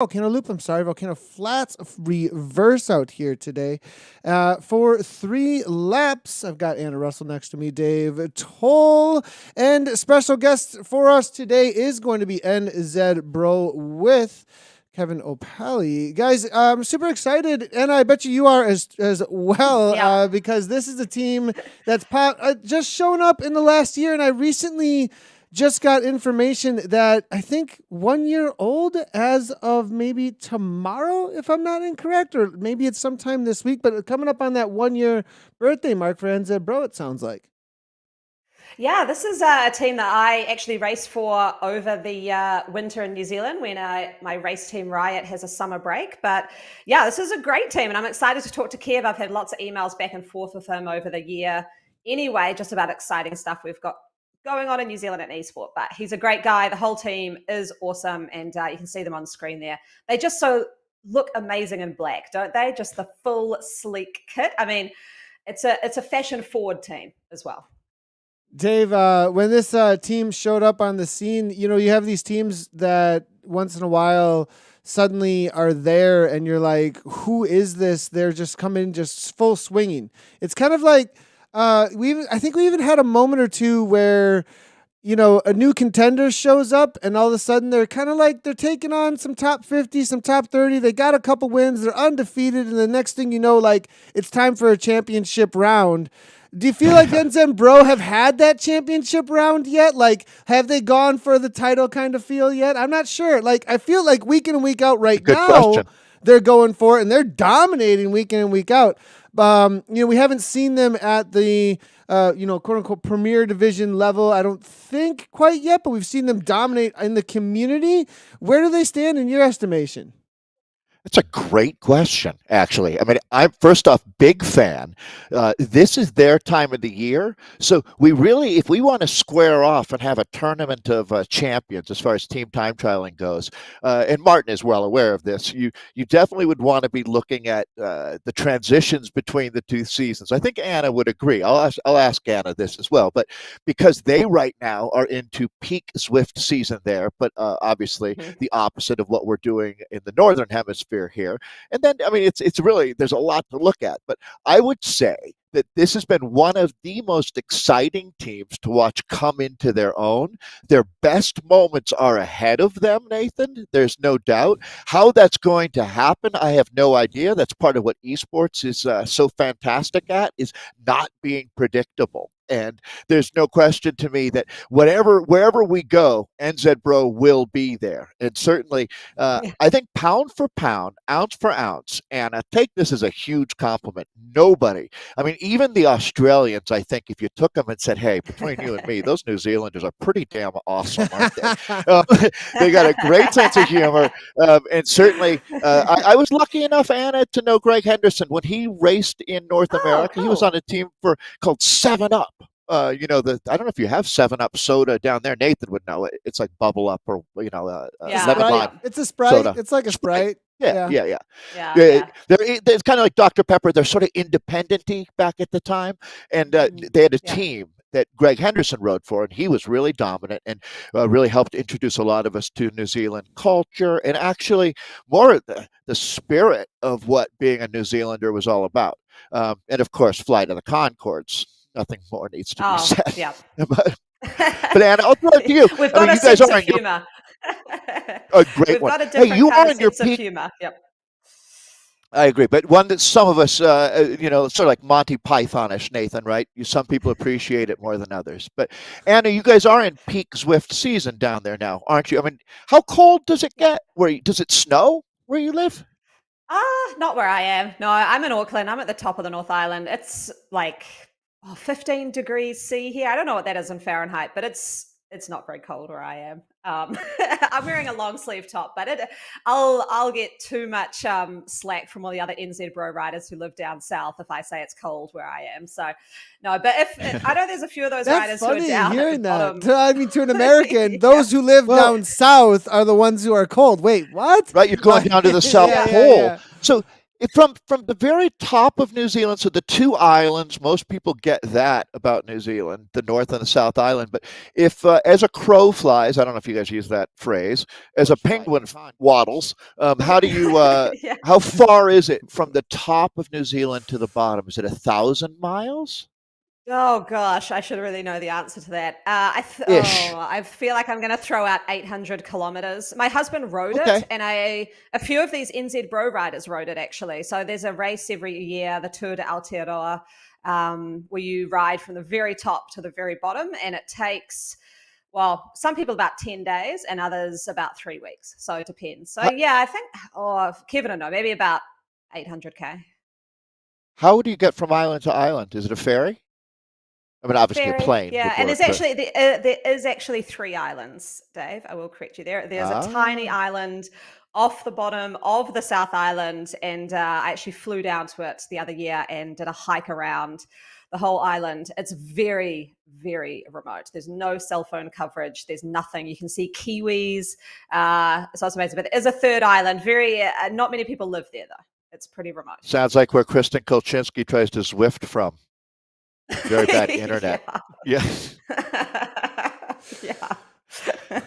Volcano Loop, Volcano Flats reverse out here today. For 3 laps, I've got Anna Russell next to me, Dave Towle, and special guest for us today is going to be NZBro with Kevin Opele. Guys, I'm super excited, and I bet you are as well, because this is a team that's just shown up in the last year, and I recently just got information that I think 1 year old as of maybe tomorrow, if I'm not incorrect, or maybe it's sometime this week, but coming up on that 1 year birthday mark for NZBro, it sounds like. Yeah, this is a team that I actually raced for over the winter in New Zealand when my race team Riot has a summer break. But yeah, this is a great team, and I'm excited to talk to Kev. I've had lots of emails back and forth with him over the year anyway, just about exciting stuff we've got going on in New Zealand at eSport. But he's a great guy. The whole team is awesome, and you can see them on the screen there. They just look amazing in black, don't they? Just the full sleek kit. I mean, it's a fashion forward team as well. Dave, when this team showed up on the scene, you have these teams that once in a while suddenly are there and you're like, who is this? They're just coming just full swinging. It's kind of like I think we even had a moment or two where a new contender shows up and all of a sudden they're kind of like they're taking on some top 50, some top 30. They got a couple wins, they're undefeated, and the next thing you know, like, it's time for a championship round. Do you feel like NZBro have had that championship round yet? Like, have they gone for the title kind of feel yet? I'm not sure. Like, I feel like week in and week out right now, question. They're going for it, and they're dominating week in and week out. We haven't seen them at the, quote unquote, premier division level, I don't think quite yet, but we've seen them dominate in the community. Where do they stand in your estimation? It's a great question, actually. I mean, I'm first off big fan. This is their time of the year, so we really, if we want to square off and have a tournament of champions as far as team time trialing goes, and Martin is well aware of this, you definitely would want to be looking at the transitions between the two seasons. I think Anna would agree. I'll ask Anna this as well, but because they right now are into peak Zwift season there, but obviously the opposite of what we're doing in the Northern Hemisphere here. And then, I mean, it's really, there's a lot to look at, but I would say that this has been one of the most exciting teams to watch come into their own. Their best moments are ahead of them, Nathan. There's no doubt. How that's going to happen, I have no idea. That's part of what esports is so fantastic at, is not being predictable. And there's no question to me that wherever we go, NZBro will be there. And certainly, I think pound for pound, ounce for ounce, and I take this as a huge compliment. Nobody, I mean, even the Australians, I think if you took them and said, hey, between you and me, those New Zealanders are pretty damn awesome, aren't they? They got a great sense of humor. And certainly, I was lucky enough, Anna, to know Greg Henderson. When he raced in North America, cool. He was on a team called 7-Up. I don't know if you have 7-Up soda down there. Nathan would know it. It's like Bubble Up or lemon lime. It's a Sprite. Soda. It's like a Sprite. Yeah. Yeah. It's kind of like Dr. Pepper. They're sort of independent-y back at the time, and they had a team that Greg Henderson rode for, and he was really dominant and really helped introduce a lot of us to New Zealand culture and actually more the spirit of what being a New Zealander was all about. And of course, Flight of the Conchords. Nothing more needs to be said. Yeah. But Anna, I'll throw it to you. We've got a sense of humor. A great We've one. got a different you kind are of in your sense of peak. humor. Yep. I agree, but one that some of us, sort of like Monty Pythonish, Nathan, right? Some people appreciate it more than others. But Anna, you guys are in peak Zwift season down there now, aren't you? I mean, how cold does it get? Does it snow where you live? Not where I am. No, I'm in Auckland. I'm at the top of the North Island. It's like 15 degrees C here. I don't know what that is in Fahrenheit, but it's not very cold where I am. I'm wearing a long sleeve top, but I'll get too much slack from all the other NZBro riders who live down south if I say it's cold where I am. So no, but if I know there's a few of those riders who are down hearing at the that. I mean, to an American, those who live down south are the ones who are cold. Wait, what? Right, you're going down to the South Pole. Yeah. So From the very top of New Zealand, so the two islands, most people get that about New Zealand, the North and the South Island. But if, as a crow flies, I don't know if you guys use that phrase, as a penguin waddles, how do you, Yeah. how far is it from the top of New Zealand to the bottom? Is it 1,000 miles? Oh gosh, I should really know the answer to that. Ish. I feel like I'm going to throw out 800 kilometers. My husband rode it, Okay. and a few of these NZBro riders rode it actually. So there's a race every year, the Tour de Aotearoa, where you ride from the very top to the very bottom, and it takes, well, some people about 10 days, and others about 3 weeks. So it depends. So How, yeah, I think, Kevin, I know, maybe about 800k. how would you get from island to island? Is it a ferry? I mean, obviously a Ferry, plane yeah, would and work, there's but actually there is actually 3 islands, Dave. I will correct you there. There's a tiny ah, island off the bottom of the South Island, and I actually flew down to it the other year and did a hike around the whole island. It's very, very remote. There's no cell phone coverage. There's nothing. You can see kiwis. So it's amazing. But there is a third island. Very, not many people live there though. It's pretty remote. sounds like where Kristen Kolchinsky tries to Zwift from. Very bad internet. Yeah. Yeah. Yeah.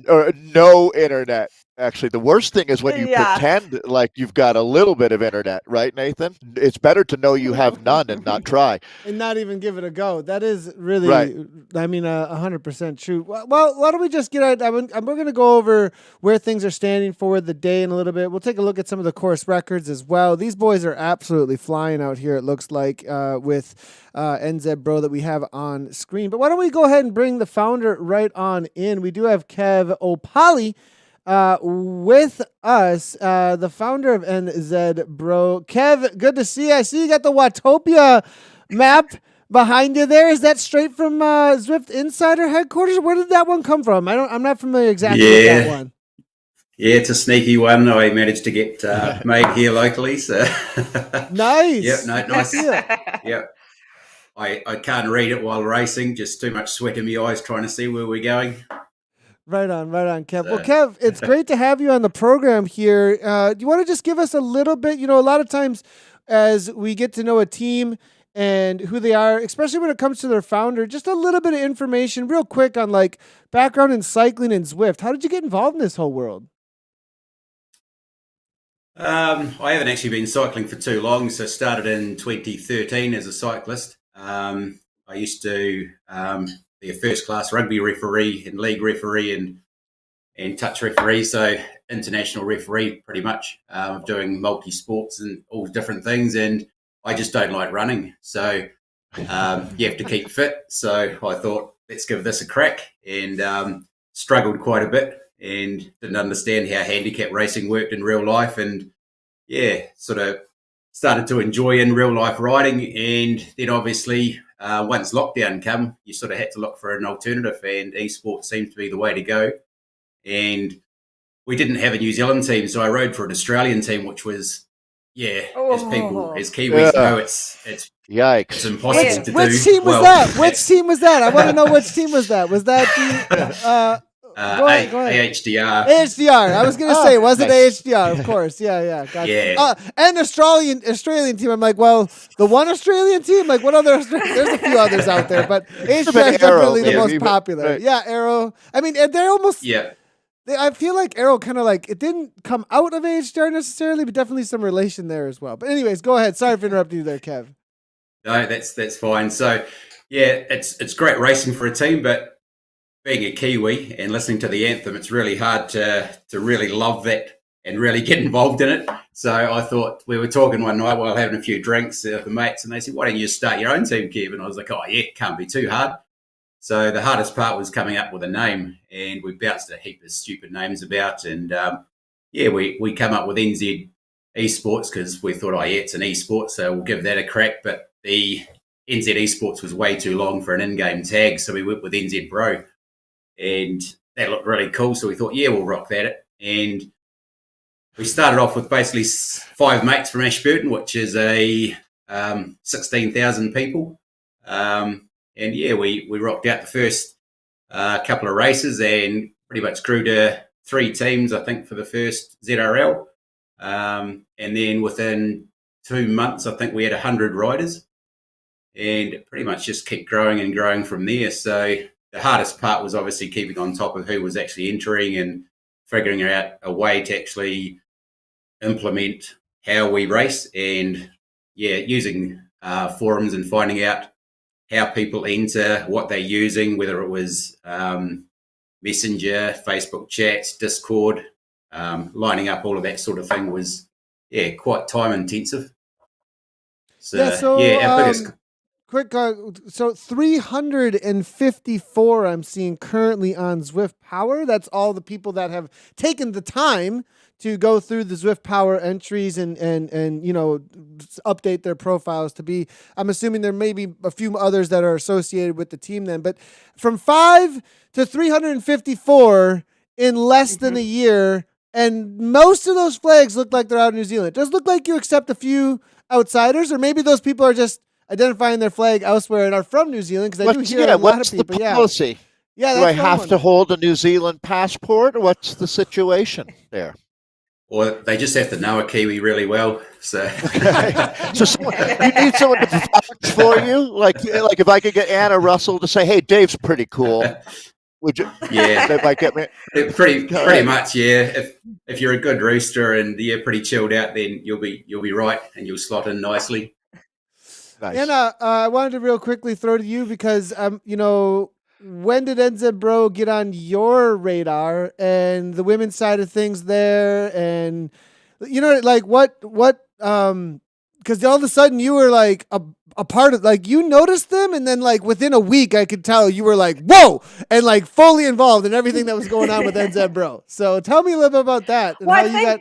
Or no internet. Actually, the worst thing is when you Yeah. pretend like you've got a little bit of internet, right, Nathan? It's better to know you have none and not try. And not even give it a go. That is really, Right. I mean, 100% true. Well, why don't we just get out? We're going to go over where things are standing for the day in a little bit. We'll take a look at some of the course records as well. These boys are absolutely flying out here, it looks like, with NZBro that we have on screen. But why don't we go ahead and bring the founder right on in? We do have Kev Opele with us, the founder of NZBro. Kev, good to see you. I see you got the Watopia map behind you there. Is that straight from Zwift Insider headquarters? Where did that one come from? I'm not familiar exactly with that one. Yeah, it's a sneaky one. I managed to get made here locally. So Nice. Yep, no, nice. Yeah. Yep. I can't read it while racing. Just too much sweat in my eyes trying to see where we're going. Right on, Kev. Well, Kev, it's great to have you on the program here. Do you want to just give us a little bit? You know, a lot of times as we get to know a team and who they are, especially when it comes to their founder, just a little bit of information real quick on like background in cycling and Zwift. How did you get involved in this whole world? I haven't actually been cycling for too long, so started in 2013 as a cyclist. I used to be a first-class rugby referee and league referee and touch referee, so international referee pretty much, doing multi-sports and all different things, and I just don't like running, so you have to keep fit. So I thought, let's give this a crack, and struggled quite a bit and didn't understand how handicap racing worked in real life, and sort of started to enjoy in real life riding. And then obviously once lockdown came, you sort of had to look for an alternative, and esports seemed to be the way to go. And we didn't have a New Zealand team, so I rode for an Australian team, which was as Kiwis know, it's Yikes. It's impossible to do. Which team was that? Which team was that? I want to know which team was that. Was that the go ahead. AHDR. AHDR. I was going to say, was it nice. AHDR? Of course. Yeah. Gotcha. Yeah. And Australian team. I'm like, well, the one Australian team. Like, what other? There's a few others out there, but AHDR is definitely the most popular. Right. Yeah, Arrow. I mean, they're almost. Yeah. I feel like Arrow kind of like it didn't come out of AHDR necessarily, but definitely some relation there as well. But anyways, go ahead. Sorry for interrupting you there, Kev. No, that's fine. So it's great racing for a team, but being a Kiwi and listening to the anthem, it's really hard to really love that and really get involved in it. So I thought, we were talking one night while having a few drinks with the mates, and they said, why don't you start your own team, Kev? And I was like, oh yeah, it can't be too hard. So the hardest part was coming up with a name, and we bounced a heap of stupid names about, and we come up with NZ Esports because we thought, it's an esport, so we'll give that a crack. But the NZ Esports was way too long for an in-game tag, so we went with NZBro, and that looked really cool. So we thought, we'll rock that. And we started off with basically 5 mates from Ashburton, which is a 16,000 people. And we rocked out the first couple of races and pretty much grew to 3 teams, I think, for the first ZRL. And then within 2 months, I think we had 100 riders, and it pretty much just kept growing and growing from there. So the hardest part was obviously keeping on top of who was actually entering and figuring out a way to actually implement how we race, and using forums and finding out how people enter, what they're using, whether it was Messenger, Facebook chats, Discord, lining up all of that sort of thing was quite time intensive. So our biggest. Quick, so 354 I'm seeing currently on Zwift Power. That's all the people that have taken the time to go through the Zwift Power entries and update their profiles to be. I'm assuming there may be a few others that are associated with the team then, but from 5 to 354 in less than a year, and most of those flags look like they're out of New Zealand. It does look like you accept a few outsiders, or maybe those people are just identifying their flag elsewhere and are from New Zealand, because I do hear a lot of people. What's the policy? Yeah, do I have to hold a New Zealand passport, or what's the situation there? Or they just have to know a Kiwi really well. So, so you need someone to vouch for you, like if I could get Anna Russell to say, "Hey, Dave's pretty cool." Would you? Yeah, they might get me. Pretty much, yeah. If you're a good rooster and you're pretty chilled out, then you'll be right and you'll slot in nicely. Nice. Anna, I wanted to real quickly throw to you because when did NZBro get on your radar and the women's side of things there, and what because all of a sudden you were like a part of, like, you noticed them, and then like within a week I could tell you were like, whoa, and like fully involved in everything that was going on with NZBro. So tell me a little bit about that. And I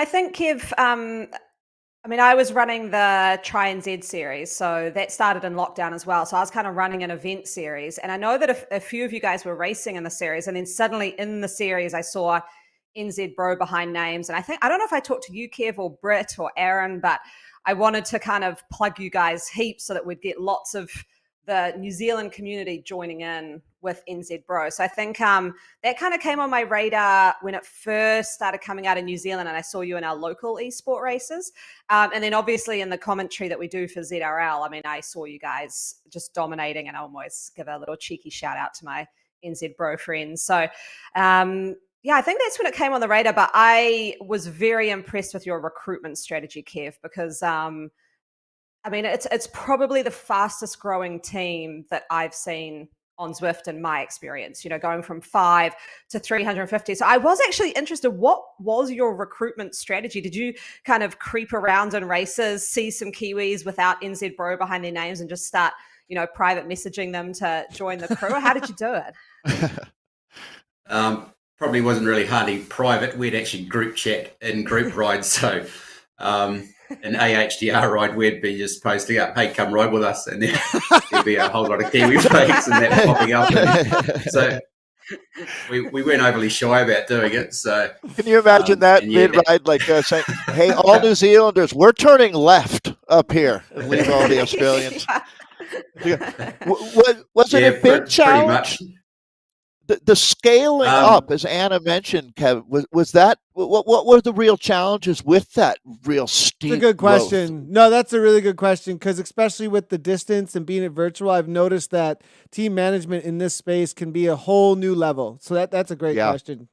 think Kev, I was running the Try NZ series, so that started in lockdown as well. So I was kind of running an event series, and I know that a few of you guys were racing in the series, and then suddenly in the series I saw NZBro behind names, and I don't know if I talked to you, Kev, or Britt or Aaron, but I wanted to kind of plug you guys heaps so that we'd get lots of the New Zealand community joining in with NZBro. So I think that kind of came on my radar when it first started coming out in New Zealand, and I saw you in our local esport races. And then obviously in the commentary that we do for ZRL, I saw you guys just dominating, and I always give a little cheeky shout out to my NZBro friends. So I think that's when it came on the radar, but I was very impressed with your recruitment strategy, Kev, because it's probably the fastest growing team that I've seen on Zwift in my experience, going from 5 to 350. So I was actually interested, what was your recruitment strategy? Did you kind of creep around in races, see some Kiwis without NZBro behind their names and just start, private messaging them to join the crew? Or how did you do it? Probably wasn't really hardly private. We'd actually group chat in group rides. So an AHDR ride, we'd be just posting up, "Hey, come ride with us," and there'd be a whole lot of Kiwi flags and that popping up. And so we weren't overly shy about doing it. So can you imagine that mid-ride, like saying, "Hey, all New Zealanders, we're turning left up here," and leave all the Australians. Was it a big challenge? Pretty much. The scaling up, as Anna mentioned, Kevin, was that what were the real challenges with that real steep? That's a good question. No, that's a really good question, because especially with the distance and being it virtual, I've noticed that team management in this space can be a whole new level. So that's a great question.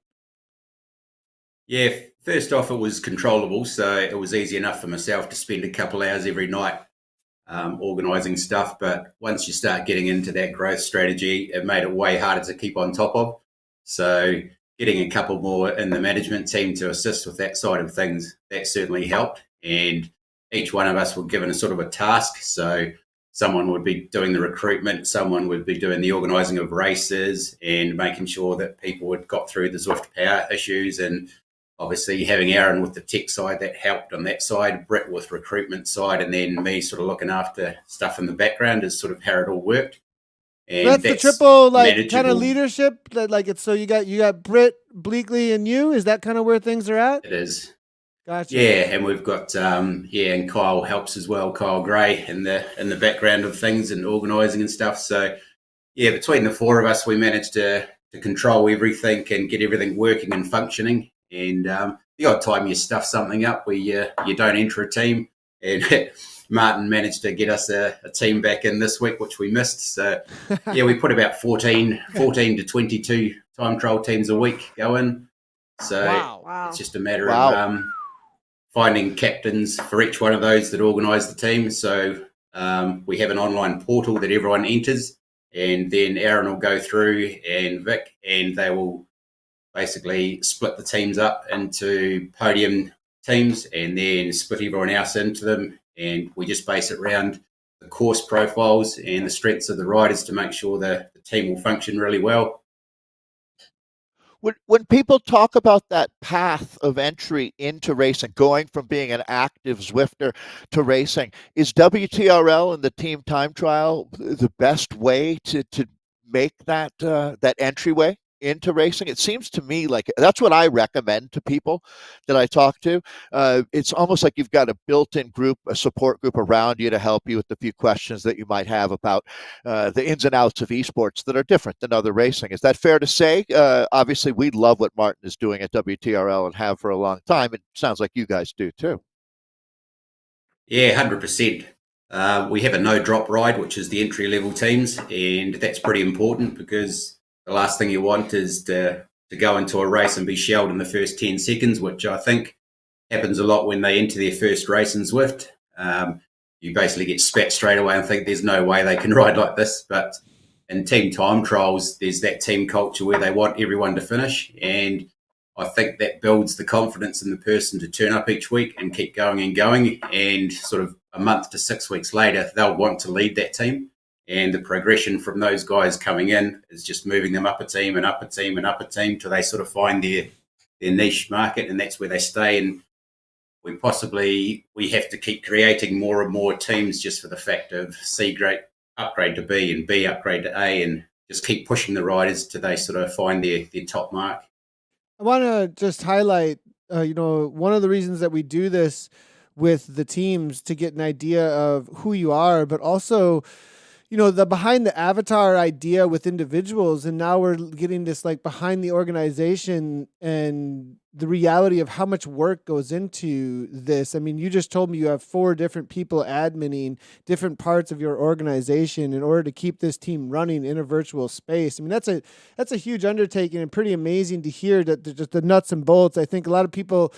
Yeah, first off, it was controllable, so it was easy enough for myself to spend a couple hours every night organising stuff. But once you start getting into that growth strategy, it made it way harder to keep on top of. So getting a couple more in the management team to assist with that side of things, that certainly helped. And each one of us were given a sort of a task. So someone would be doing the recruitment, someone would be doing the organising of races and making sure that people had got through the Zwift Power issues, and obviously having Aaron with the tech side, that helped on that side, Britt with recruitment side, and then me sort of looking after stuff in the background is sort of how it all worked. And that's the triple kind of leadership that it's, so you got Britt, Bleakley, and you. Is that kind of where things are at? It is. Gotcha. Yeah, and we've got and Kyle helps as well, Kyle Gray in the background of things and organising and stuff. So yeah, between the four of us, we managed to control everything and get everything working and functioning. And the odd time you stuff something up where you don't enter a team, and Martin managed to get us a team back in this week, which we missed. So, yeah, we put about 14 to 22 time trial teams a week go in. So Wow. it's just a matter Wow. of finding captains for each one of those that organise the team. So we have an online portal that everyone enters, and then Aaron will go through and Vic, and they will basically split the teams up into podium teams and then split everyone else into them. And we just base it around the course profiles and the strengths of the riders to make sure the team will function really well. When people talk about that path of entry into racing, going from being an active Zwifter to racing, is WTRL and the team time trial the best way to make that entryway into racing? It seems to me like that's what I recommend to people that I talk to. It's almost like you've got a built-in group, a support group around you to help you with the few questions that you might have about the ins and outs of esports that are different than other racing. Is that fair to say? Obviously, we love what Martin is doing at WTRL and have for a long time. It sounds like you guys do too. Yeah, 100%. We have a no drop ride, which is the entry level teams, and that's pretty important because the last thing you want is to go into a race and be shelled in the first 10 seconds, which I think happens a lot when they enter their first race in Zwift. You basically get spat straight away and think there's no way they can ride like this. But in team time trials, there's that team culture where they want everyone to finish. And I think that builds the confidence in the person to turn up each week and keep going and going. And sort of a month to 6 weeks later, they'll want to lead that team. And the progression from those guys coming in is just moving them up a team and up a team and up a team till they sort of find their niche market, and that's where they stay. And we have to keep creating more and more teams just for the fact of C grade upgrade to B and B upgrade to A, and just keep pushing the riders till they sort of find their top mark. I want to just highlight, one of the reasons that we do this with the teams to get an idea of who you are, but also, the behind the avatar idea with individuals. And now we're getting this like behind the organization and the reality of how much work goes into this. I mean, you just told me you have 4 different people adminning different parts of your organization in order to keep this team running in a virtual space. I mean, that's a huge undertaking and pretty amazing to hear that just the nuts and bolts. I think a lot of people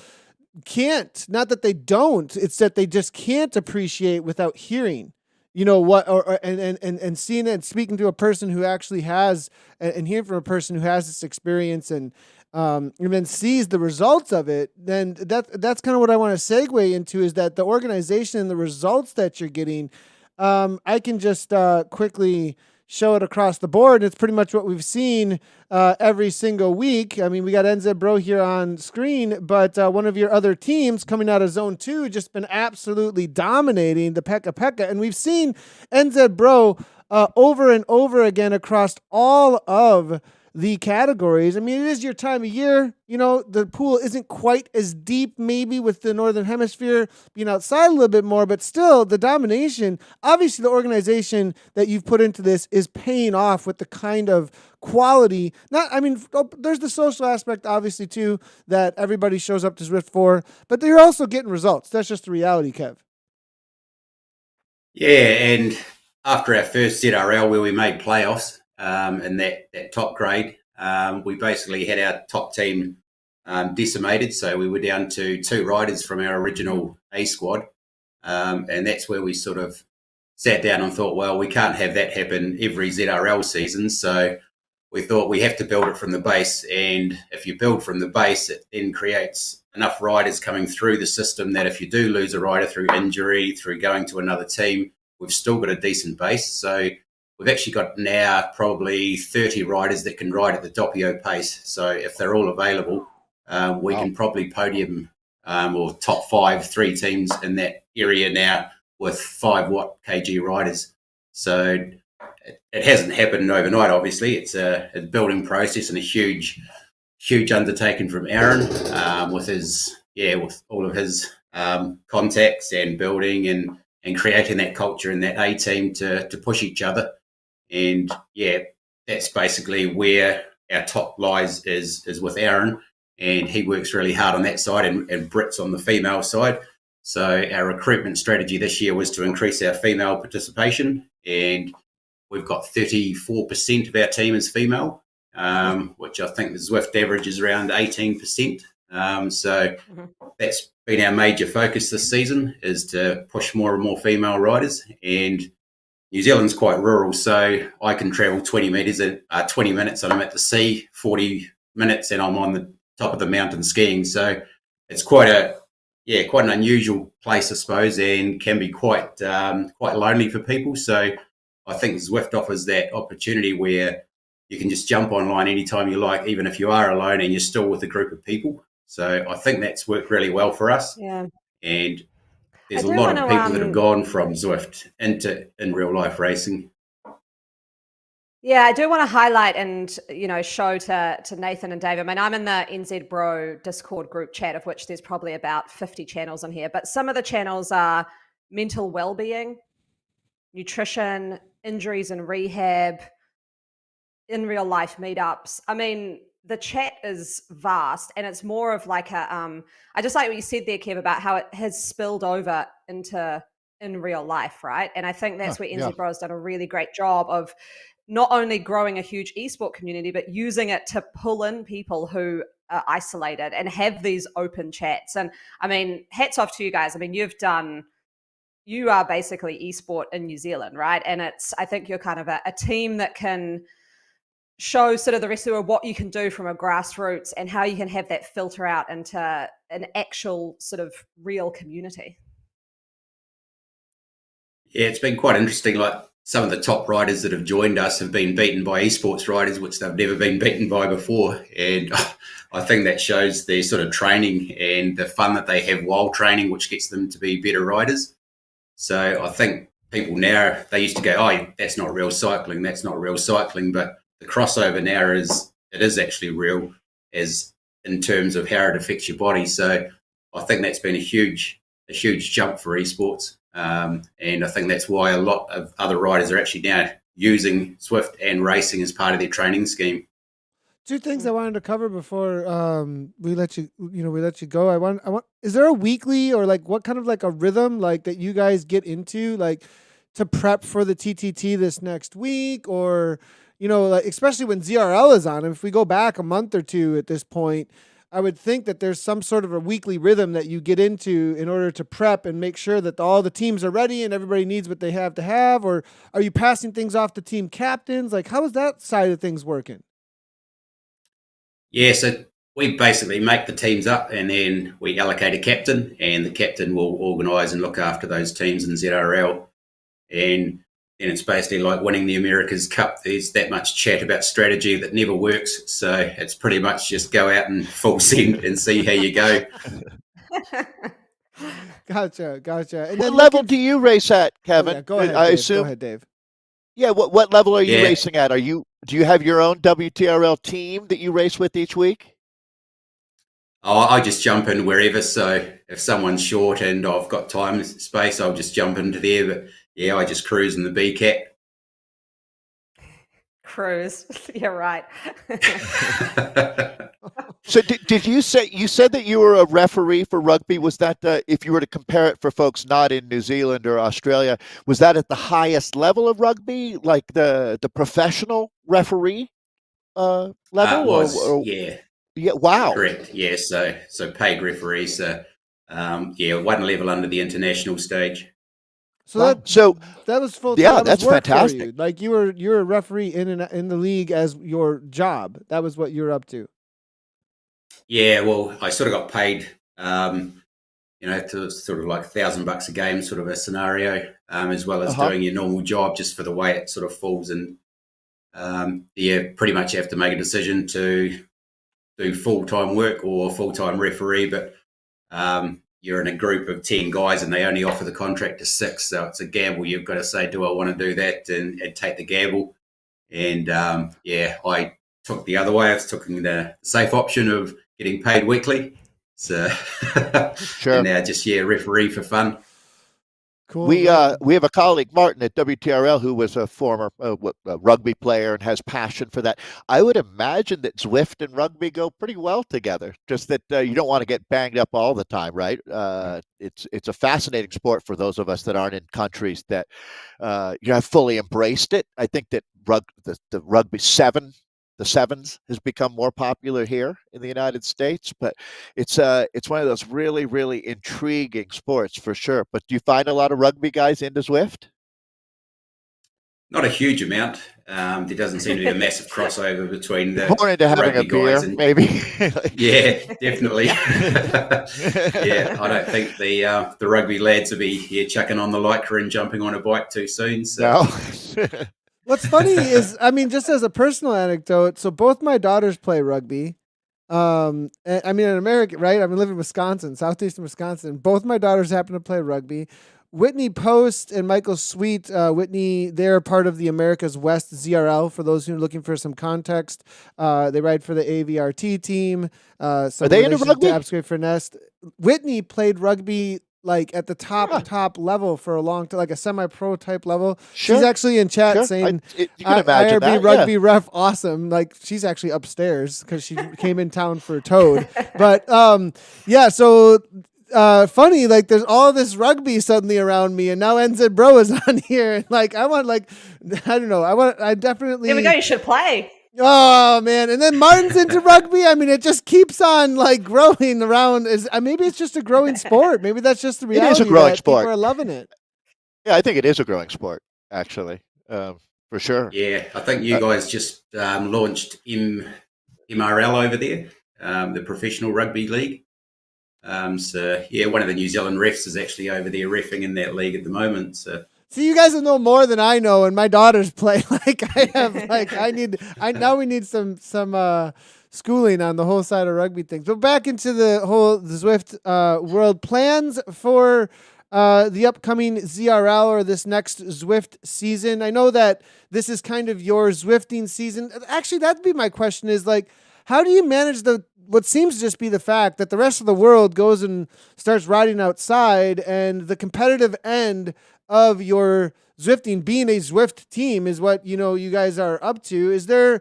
can't, not that they don't, it's that they just can't appreciate without hearing. And seeing it and speaking to a person who actually has, and hearing from a person who has this experience and then sees the results of it, then that's kind of what I want to segue into, is that the organization and the results that you're getting, I can just quickly show it across the board. It's pretty much what we've seen every single week. I mean, we got NZBro here on screen, but one of your other teams coming out of Zone 2 just been absolutely dominating the Pekka Pekka. And we've seen NZBro over and over again across all of the categories. I mean, it is your time of year. The pool isn't quite as deep, maybe with the Northern Hemisphere being outside a little bit more, but still the domination, obviously the organization that you've put into this is paying off with the kind of quality. There's the social aspect, obviously, too, that everybody shows up to Zwift for, but they're also getting results. That's just the reality, Kev. Yeah, and after our first ZRL where we made playoffs, in that top grade, we basically had our top team decimated. So we were down to 2 riders from our original A squad. And that's where we sort of sat down and thought, well, we can't have that happen every ZRL season. So we thought we have to build it from the base. And if you build from the base, it then creates enough riders coming through the system that if you do lose a rider through injury, through going to another team, we've still got a decent base. So we've actually got now probably 30 riders that can ride at the Doppio pace. So if they're all available, we can probably podium or top 5, 3 teams in that area now with 5 watt kg riders. So it hasn't happened overnight, obviously. It's a building process and a huge undertaking from Aaron with all of his contacts and building and creating that culture in that A team to push each other. And yeah, that's basically where our top lies is with Aaron. and he works really hard on that side, and Britt's on the female side. So our recruitment strategy this year was to increase our female participation, and we've got 34% of our team is female, which I think the Zwift average is around 18%. So that's been our major focus this season, is to push more and more female riders. And New Zealand's quite rural, so I can travel 20 minutes and I'm at the sea, 40 minutes and I'm on the top of the mountain skiing. So it's quite an unusual place, I suppose, and can be quite lonely for people. So I think Zwift offers that opportunity where you can just jump online anytime you like, even if you are alone and you're still with a group of people. So I think that's worked really well for us. Yeah. And there's a lot of people that have gone from Zwift in real life racing. Yeah, I do want to highlight and, show to Nathan and Dave. I mean, I'm in the NZBro Discord group chat, of which there's probably about 50 channels in here, but some of the channels are mental well-being, nutrition, injuries and rehab, in real life meetups. I mean, the chat is vast, and it's more of like I just like what you said there, Kev, about how it has spilled over into in real life, right? And I think that's where NZBro has done a really great job of not only growing a huge esport community, but using it to pull in people who are isolated and have these open chats. And I mean, hats off to you guys. I mean, you are basically esport in New Zealand, right? And I think you're kind of a team that can show sort of the rest of the world what you can do from a grassroots and how you can have that filter out into an actual sort of real community. Yeah, it's been quite interesting. Like, some of the top riders that have joined us have been beaten by esports riders, which they've never been beaten by before. And I think that shows their sort of training and the fun that they have while training, which gets them to be better riders. So I think people now, they used to go, oh, that's not real cycling, that's not real cycling. But the crossover now is actually real, as in terms of how it affects your body. So I think that's been a huge jump for esports. And I think that's why a lot of other riders are actually now using Zwift and racing as part of their training scheme. Two things I wanted to cover before we let you go. I want is there a weekly or like what kind of like a rhythm like that you guys get into like to prep for the TTT this next week, or like, especially when ZRL is on? If we go back a month or two at this point, I would think that there's some sort of a weekly rhythm that you get into in order to prep and make sure that all the teams are ready and everybody needs what they have to have. Or are you passing things off to team captains? Like, how is that side of things working? Yeah, so we basically make the teams up and then we allocate a captain, and the captain will organise and look after those teams in ZRL. And then it's basically like winning the America's Cup. There's that much chat about strategy that never works. So it's pretty much just go out and full send and see how you go. Gotcha. And what level do you race at, Kevin? Oh, yeah. Go ahead, I Dave. assume. Go ahead, Dave. Yeah, what level are you racing at? Do you have your own WTRL team that you race with each week? Oh, I just jump in wherever. So if someone's short and I've got time and space, I'll just jump into there. But yeah, I just cruise in the BCAT. Cruise. You're right. So did you said that you were a referee for rugby? Was that if you were to compare it for folks not in New Zealand or Australia, was that at the highest level of rugby, like the professional referee level? Yeah. Yeah. Wow. Correct. Yeah. So paid referees. So one level under the international stage. So that was full. Yeah, that's fantastic. For you. Like you're a referee in the league as your job. That was what you're up to. Yeah, well, I sort of got paid, to sort of like $1,000 a game, sort of a scenario, as well as doing your normal job, just for the way it sort of falls. And pretty much you have to make a decision to do full-time work or full-time referee. But you're in a group of 10 guys and they only offer the contract to 6. So it's a gamble. You've got to say, do I want to do that and take the gamble? And I took the other way. I was taking the safe option of getting paid weekly. So sure. And now just referee for fun. Cool. We have a colleague, Martin, at WTRL, who was a former rugby player and has passion for that. I would imagine that Zwift and rugby go pretty well together. Just that you don't want to get banged up all the time, right? It's a fascinating sport for those of us that aren't in countries that have fully embraced it. I think that the rugby the sevens has become more popular here in the United States, but it's one of those really, really intriguing sports for sure. But do you find a lot of rugby guys into Zwift? Not a huge amount. There doesn't seem to be a massive crossover between the More into having a beer, maybe. Yeah, definitely. Yeah, I don't think the rugby lads will be chucking on the lycra and jumping on a bike too soon. So. No. What's funny is, I mean, just as a personal anecdote, so both my daughters play rugby. I mean, in America, right? I live in Wisconsin, southeastern Wisconsin. Both my daughters happen to play rugby. Whitney Post and Michael Sweet, Whitney, they're part of the America's West ZRL. For those who are looking for some context, they ride for the AVRT team. Are they into rugby? Abscray for Nest. Whitney played rugby like at the top level for a long time, like a semi-pro type level. Sure. She's actually in chat saying, you can imagine IRB that, rugby ref awesome. Like she's actually upstairs because she came in town for Toad. But yeah, so funny, like there's all this rugby suddenly around me, and now NZBro is on here. And like I want, like, I don't know, I definitely. There we go. You should play. Oh man! And then Martin's into rugby. I mean, it just keeps on like growing around. Maybe it's just a growing sport. Maybe that's just the reality. It is a growing sport. People are loving it. Yeah, I think it is a growing sport, actually, for sure. Yeah, I think you guys just launched MRL over there, the Professional Rugby League. So yeah, one of the New Zealand refs is actually over there reffing in that league at the moment. So. See, you guys will know more than I know, and my daughters play. Like I have, like now we need some schooling on the whole side of rugby things. But back into the Zwift world, plans for the upcoming ZRL or this next Zwift season. I know that this is kind of your Zwifting season. Actually, that'd be my question: is like, how do you manage what seems to just be the fact that the rest of the world goes and starts riding outside, and the competitive end of your Zwifting, being a Zwift team, is what you guys are up to.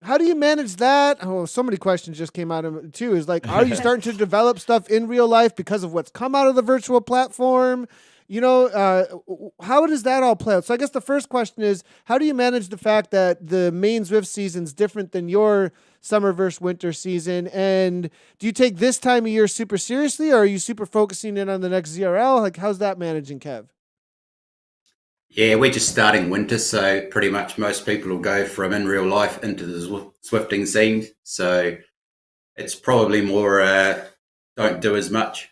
How do you manage that? Oh, so many questions just came out of it too. Is like, are you starting to develop stuff in real life because of what's come out of the virtual platform? How does that all play out? So I guess the first question is, how do you manage the fact that the main Zwift season is different than your summer versus winter season? And do you take this time of year super seriously, or are you super focusing in on the next ZRL? Like, how's that managing, Kev? Yeah, we're just starting winter, so pretty much most people will go from in real life into the Zwifting scene. So it's probably more don't do as much.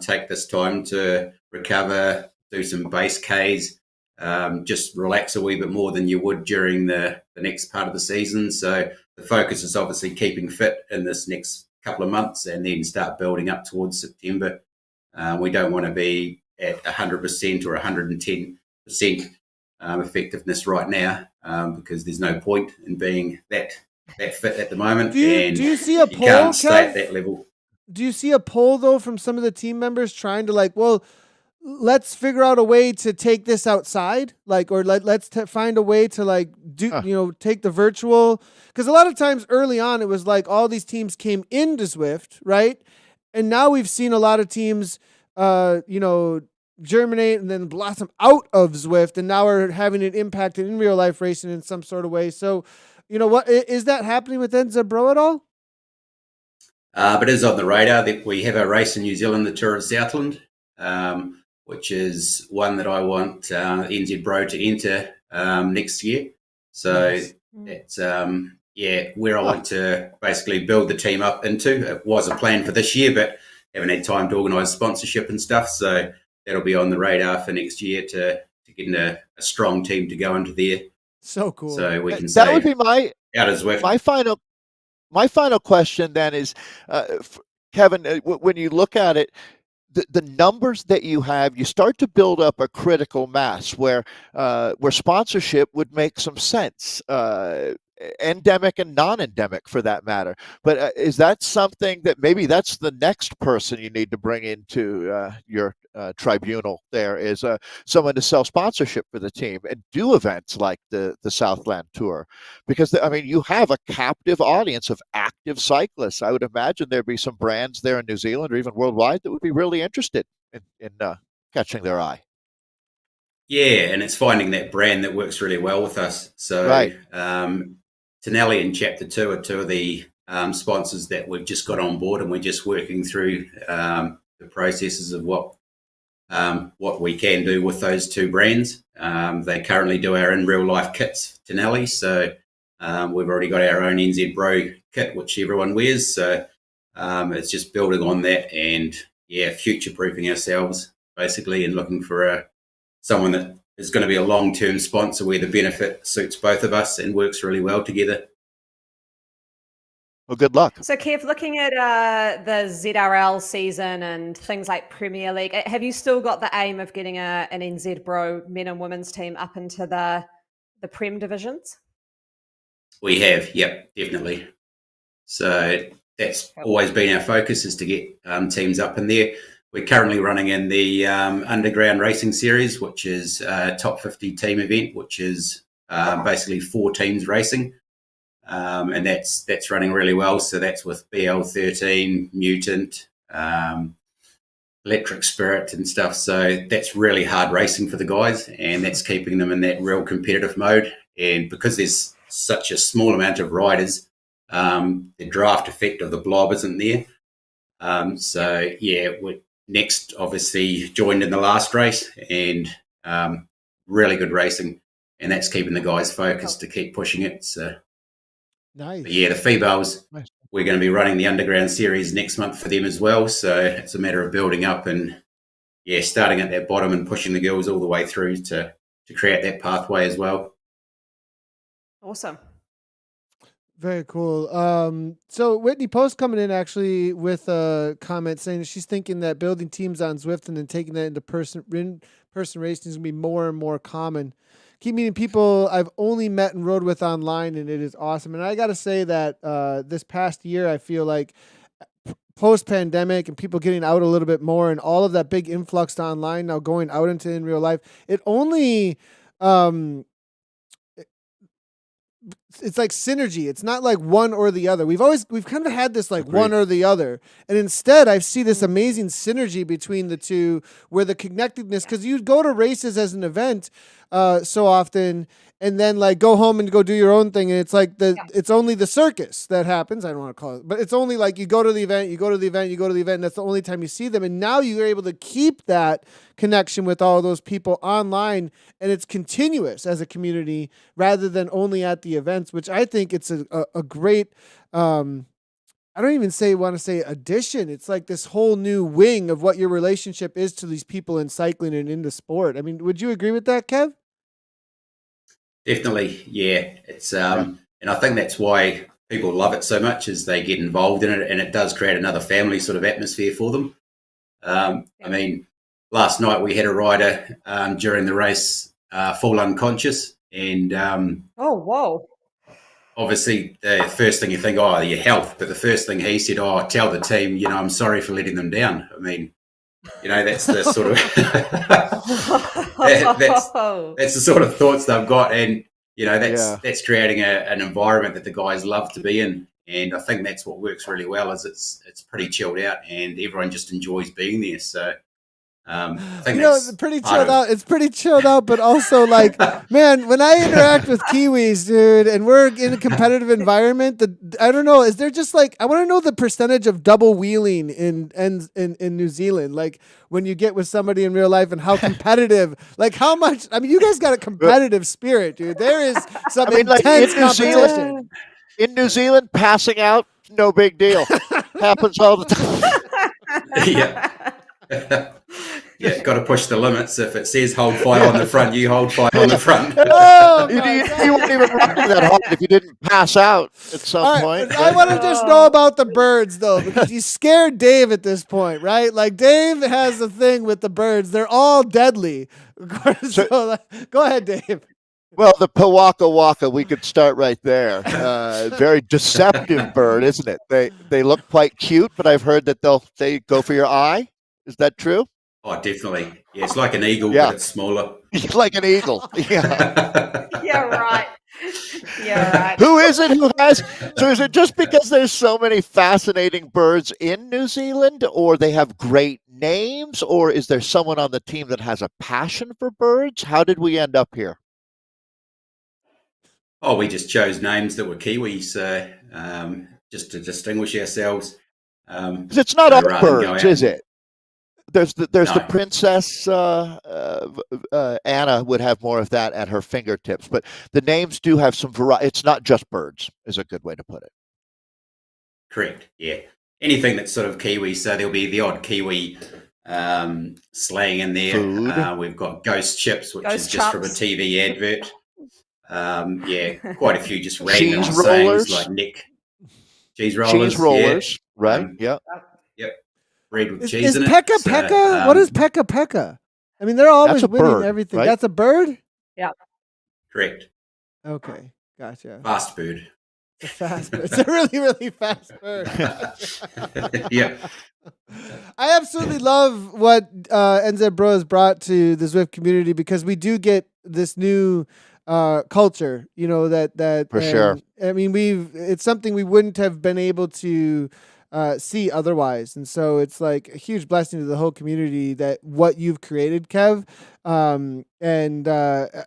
Take this time to recover, do some base Ks, just relax a wee bit more than you would during the next part of the season. So the focus is obviously keeping fit in this next couple of months and then start building up towards September. We don't want to be at 100% or 110% effectiveness right now because there's no point in being that fit at the moment. Do you see a poll, you can't stay Kev? at that level. Do you see a poll though from some of the team members trying to like, well, let's figure out a way to take this outside, like, or let's find a way to like do take the virtual, because a lot of times early on it was like all these teams came into Zwift, right? And now we've seen a lot of teams germinate and then blossom out of Zwift, and now are having it impacted in real life racing in some sort of way. So, what is that happening with NZBro at all? But it is on the radar that we have a race in New Zealand, the Tour of Southland, which is one that I want NZBro to enter next year. So Nice. it's where I want to basically build the team up into. It was a plan for this year, but haven't had time to organise sponsorship and stuff. So that'll be on the radar for next year to get a strong team to go into there. So cool. So we can That would be out as Zwift. My final question then is, Kevin, when you look at it, the numbers that you have, you start to build up a critical mass where sponsorship would make some sense. endemic and non-endemic for that matter. But is that something that maybe that's the next person you need to bring into your tribunal? There is someone to sell sponsorship for the team and do events like the Southland Tour, because I mean you have a captive audience of active cyclists. I would imagine there'd be some brands there in New Zealand or even worldwide that would be really interested in catching their eye. Yeah, and it's finding that brand that works really well with us. So, Right. Towle and Chapter 2 are two of the sponsors that we've just got on board, and we're just working through the processes of what we can do with those two brands. They currently do our in real life kits, Towle, so we've already got our own NZBro kit, which everyone wears. So it's just building on that and future proofing ourselves basically, and looking for someone that is going to be a long-term sponsor where the benefit suits both of us and works really well together. Well, good luck. So, Kev, looking at the ZRL season and things like Premier League, have you still got the aim of getting an NZBro men and women's team up into the Prem divisions? We have, yep, definitely. So that's always been our focus, is to get teams up in there. We're currently running in the Underground Racing Series, which is a top 50 team event, which is basically 4 teams racing. And that's running really well. So that's with BL13, Mutant, Electric Spirit and stuff. So that's really hard racing for the guys, and that's keeping them in that real competitive mode. And because there's such a small amount of riders, the draft effect of the blob isn't there. We're next obviously joined in the last race, and really good racing, and that's keeping the guys focused to keep pushing it. So nice. But the females, nice. We're going to be running the Underground Series next month for them as well. So it's a matter of building up and starting at that bottom and pushing the girls all the way through to create that pathway as well. Awesome. Very cool. So Whitney Post coming in actually with a comment saying she's thinking that building teams on Zwift and then taking that into person racing is going to be more and more common. Keep meeting people I've only met and rode with online, and it is awesome. And I got to say that this past year, I feel like post-pandemic and people getting out a little bit more and all of that big influx to online now going out into in real life, it only... it's like synergy. It's not like one or the other. We've kind of had this like one or the other. And instead I see this amazing synergy between the two, where the connectedness, because you go to races as an event so often and then like go home and go do your own thing. And it's like it's only the circus that happens. I don't want to call it, but it's only like you go to the event, and that's the only time you see them. And now you're able to keep that connection with all those people online, and it's continuous as a community rather than only at the events, which I think it's a great, I don't even want to say addition. It's like this whole new wing of what your relationship is to these people in cycling and into sport. I mean, would you agree with that, Kev? Definitely, yeah. It's and I think that's why people love it so much, is they get involved in it, and it does create another family sort of atmosphere for them. I mean, last night we had a rider during the race fall unconscious, and oh, whoa. Obviously the first thing you think, oh, your health, but the first thing he said, oh, tell the team, I'm sorry for letting them down. I mean, that's the sort of that's the sort of thoughts they've got, and that's creating an environment that the guys love to be in, and I think that's what works really well. Is it's pretty chilled out, and everyone just enjoys being there. So I think it's pretty chilled out. It's pretty chilled out, but also like, man, when I interact with Kiwis, dude, and we're in a competitive environment, I don't know, is there just like, I want to know the percentage of double wheeling in New Zealand, like when you get with somebody in real life, and how competitive, like how much. I mean, you guys got a competitive spirit, dude. There is some intense competition. In New Zealand, passing out, no big deal. Happens all the time. Yeah. Yeah, got to push the limits. If it says hold 5 on the front, you hold 5 on the front. Oh, you wouldn't even run that hard if you didn't pass out at some point. I want to just know about the birds, though, because you scared Dave at this point, right? Like, Dave has a thing with the birds. They're all deadly. So, go ahead, Dave. Well, the Pawaka Waka, we could start right there. Very deceptive bird, isn't it? They look quite cute, but I've heard that they go for your eye. Is that true? Oh, definitely. Yeah, it's like an eagle, but Yeah, it's smaller. like an eagle. Yeah. Yeah, right. Yeah, right. Who is it who has? So is it just because there's so many fascinating birds in New Zealand, or they have great names, or is there someone on the team that has a passion for birds? How did we end up here? Oh, we just chose names that were Kiwis, just to distinguish ourselves. Because it's not So all rather than go birds, out is and it? There's the no, princess. Anna would have more of that at her fingertips, but the names do have some variety. It's not just birds, is a good way to put it. correct. Yeah, anything that's sort of Kiwi. So there'll be the odd Kiwi slang in there. Food. We've got ghost chips, which is Ghost just from a chops. TV advert. Yeah, quite a few just random Cheese sayings rollers. like Nick Cheese rollers. Yeah, rollers, right? um, Yeah. yep, bread with Is cheese in it. Pekka So Pekka? What is Pekka Pekka? I mean, they're That's always a winning bird, everything. right? That's a bird? Yeah. correct, Okay, gotcha. fast bird. It's a fast bird. It's a really, really fast bird. Yeah. I absolutely love what NZBro has brought to the Zwift community, because we do get this new culture, that For sure. I mean, it's something we wouldn't have been able to see otherwise. And so it's like a huge blessing to the whole community that what you've created, Kev. And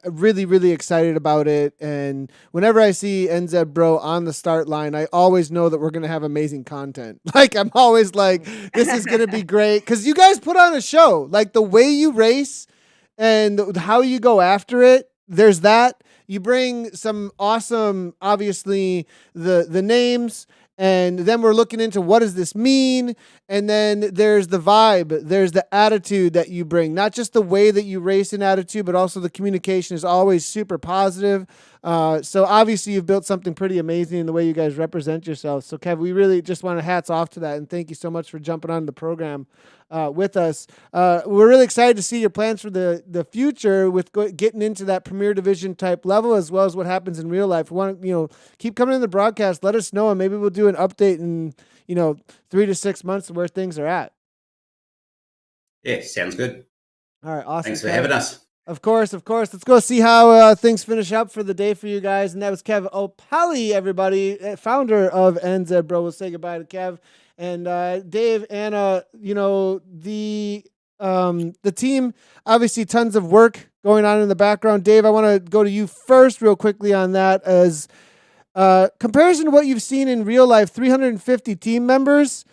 really, really excited about it. And whenever I see NZBro on the start line, I always know that we're going to have amazing content. Like, I'm always like, this is going to be great. Because you guys put on a show. Like, the way you race and how you go after it, there's that. You bring some awesome, obviously, the names. And then we're looking into what does this mean? And then there's the vibe. There's the attitude that you bring. Not just the way that you race in attitude, but also the communication is always super positive. So obviously you've built something pretty amazing in the way you guys represent yourselves. So Kev, we really just want to hats off to that. And thank you so much for jumping on the program with us. We're really excited to see your plans for the future with getting into that Premier Division type level, as well as what happens in real life. We want keep coming in the broadcast. Let us know, and maybe we'll do an update in 3 to 6 months of where things are at. Yeah, sounds good. All right, awesome. Thanks for Kev. having us. Of course. Let's go see how things finish up for the day for you guys. And that was Kev Opele, everybody, founder of NZBro. We'll say goodbye to Kev. And Dave, Anna, the team, obviously tons of work going on in the background. Dave, I want to go to you first real quickly on that. As comparison to what you've seen in real life, 350 team members.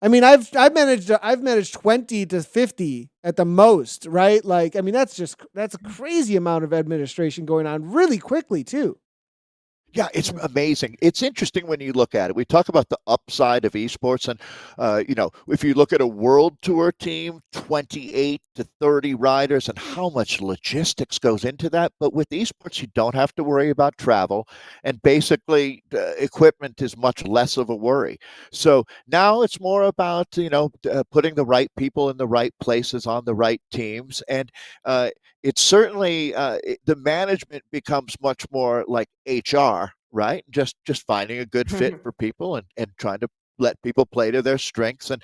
I mean, I've managed 20 to 50 at the most, right? Like, I mean, that's a crazy amount of administration going on really quickly too. Yeah, it's amazing. It's interesting when you look at it. We talk about the upside of esports, and if you look at a world tour team, 28 to 30 riders, and how much logistics goes into that. But with esports, you don't have to worry about travel, and basically, equipment is much less of a worry. So now it's more about putting the right people in the right places on the right teams, and it's certainly the management becomes much more like HR, right? Just finding a good fit for people and trying to let people play to their strengths. And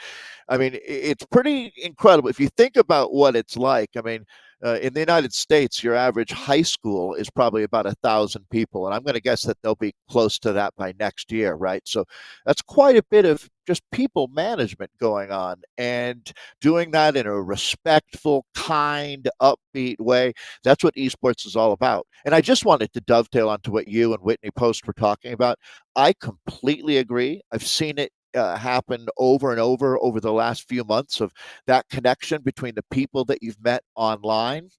I mean, it's pretty incredible if you think about what it's like. I mean, in the United States, your average high school is probably about 1,000 people, and I'm going to guess that they'll be close to that by next year, right? So that's quite a bit of just people management going on, and doing that in a respectful, kind, upbeat way. That's what esports is all about. And I just wanted to dovetail onto what you and Whitney Post were talking about. I completely agree. I've seen it happen over and over the last few months, of that connection between the people that you've met online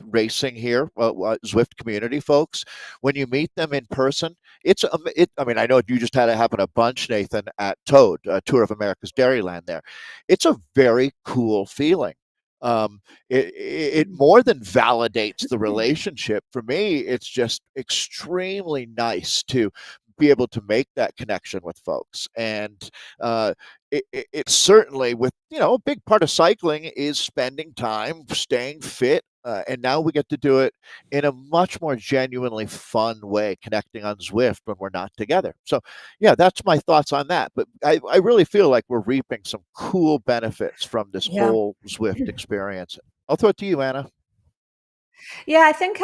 racing here, Zwift community folks. When you meet them in person, I mean, I know you just had it happen a bunch, Nathan, at Toad, Tour of America's Dairyland there. It's a very cool feeling. It more than validates the relationship. For me, it's just extremely nice to be able to make that connection with folks. And it's certainly, with a big part of cycling is spending time staying fit And now we get to do it in a much more genuinely fun way, connecting on Zwift when we're not together. So, yeah, that's my thoughts on that. But I really feel like we're reaping some cool benefits from this Yeah. whole Zwift experience. I'll throw it to you, Anna. Yeah, I think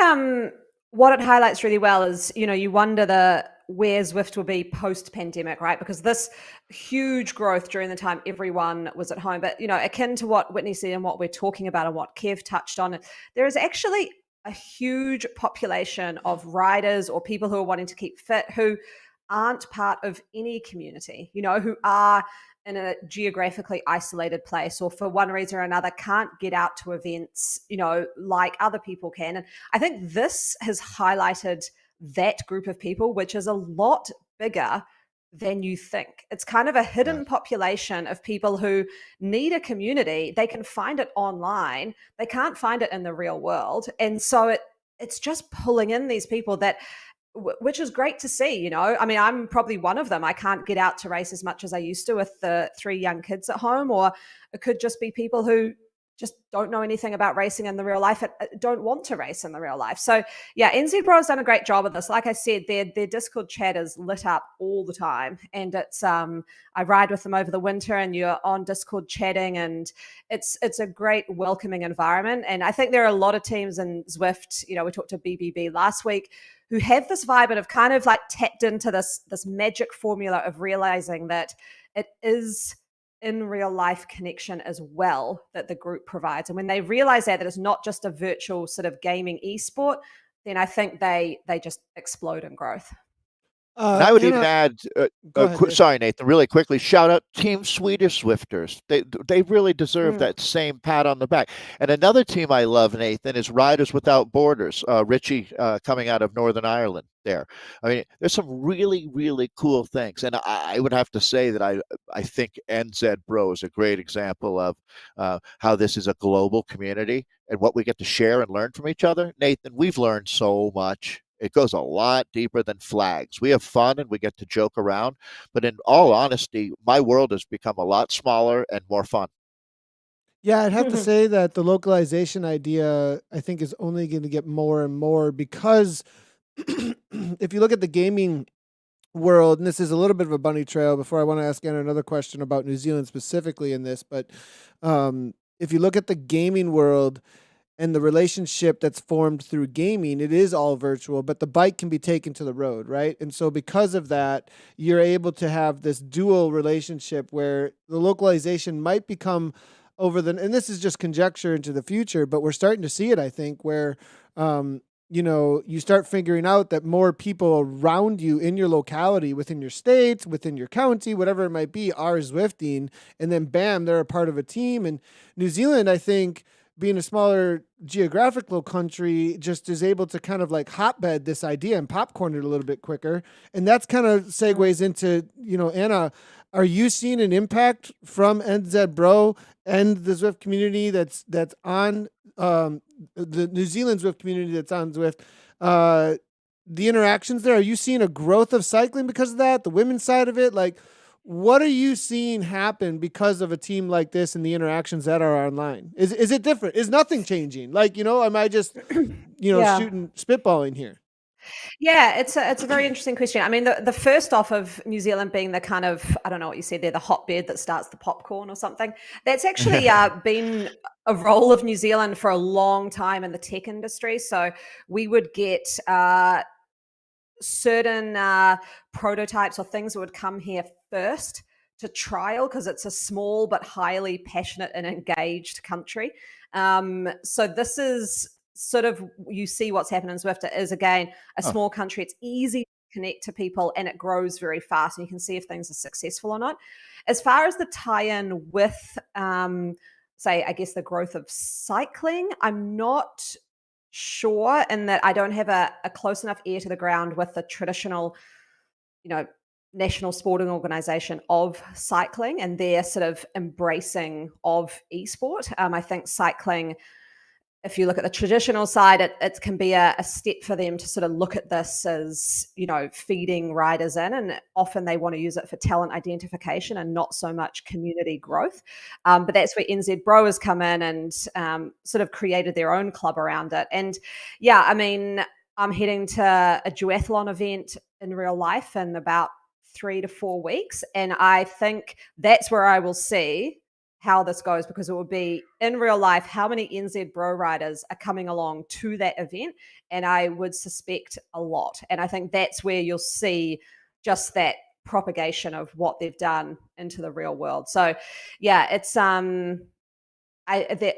what it highlights really well is, you wonder where Zwift will be post-pandemic, right? Because this huge growth during the time everyone was at home, but akin to what Whitney said and what we're talking about and what Kev touched on, there is actually a huge population of riders or people who are wanting to keep fit who aren't part of any community, who are in a geographically isolated place or for one reason or another can't get out to events, like other people can. And I think this has highlighted that group of people, which is a lot bigger than you think. It's kind of a hidden population of people who need a community. They can find it online. They can't find it in the real world. And so it's just pulling in these people that which is great to see. I mean, I'm probably one of them. I can't get out to race as much as I used to with the 3 young kids at home, or it could just be people who just don't know anything about racing in the real life, don't want to race in the real life. So yeah, NZBro has done a great job of this. Like I said, their Discord chat is lit up all the time, and it's I ride with them over the winter, and you're on Discord chatting, and it's a great welcoming environment. And I think there are a lot of teams in Zwift. We talked to BBB last week, who have this vibe and have kind of like tapped into this magic formula of realizing that it is in real life connection as well that the group provides. And when they realize that it's not just a virtual sort of gaming esport, then I think they just explode in growth. And I would even add, sorry, Nathan, really quickly, shout out Team Swedish Swifters. They really deserve that same pat on the back. And another team I love, Nathan, is Riders Without Borders. Richie coming out of Northern Ireland there. I mean, there's some really, really cool things. And I would have to say that I think NZBro is a great example of how this is a global community and what we get to share and learn from each other. Nathan, we've learned so much. It goes a lot deeper than flags. We have fun and we get to joke around. But in all honesty, my world has become a lot smaller and more fun. Yeah, I'd have to say that the localization idea, I think, is only going to get more and more because if you look at the gaming world, and this is a little bit of a bunny trail before I want to ask Anna another question about New Zealand specifically in this, but if you look at the gaming world, and the relationship that's formed through gaming, it is all virtual, but the bike can be taken to the road, right? And so because of that, you're able to have this dual relationship where the localization might become and this is just conjecture into the future, but we're starting to see it, I think, where, you start figuring out that more people around you in your locality, within your state, within your county, whatever it might be, are Zwifting, and then bam, they're a part of a team. And New Zealand, I think, being a smaller geographical country, just is able to kind of like hotbed this idea and popcorn it a little bit quicker. And that's kind of segues into, Anna, are you seeing an impact from NZBro and the Zwift community that's on the New Zealand Zwift community that's on Zwift? The interactions there, are you seeing a growth of cycling because of that? The women's side of it, like, what are you seeing happen because of a team like this and the interactions that are online? Is it different? Is nothing changing? Like, am I just, shooting spitballing here? Yeah, it's a very interesting question. I mean, the first off of New Zealand being the kind of, I don't know what you said there, the hotbed that starts the popcorn or something. That's actually been a role of New Zealand for a long time in the tech industry. So we would get certain prototypes or things that would come here first to trial because it's a small but highly passionate and engaged country. So this is sort of, you see what's happened in Zwift. It is, again, a small country. It's easy to connect to people and it grows very fast and you can see if things are successful or not. As far as the tie-in with, say, I guess the growth of cycling, I'm not sure in that I don't have a close enough ear to the ground with the traditional, national sporting organization of cycling and their sort of embracing of esport. I think cycling, if you look at the traditional side, it can be a step for them to sort of look at this as, feeding riders in. And often they want to use it for talent identification and not so much community growth. But that's where NZBro has come in and sort of created their own club around it. And yeah, I mean, I'm heading to a duathlon event in real life in about 3 to 4 weeks. And I think that's where I will see how this goes, because it will be in real life how many NZBro riders are coming along to that event, and I would suspect a lot. And I think that's where you'll see just that propagation of what they've done into the real world. So yeah, it's there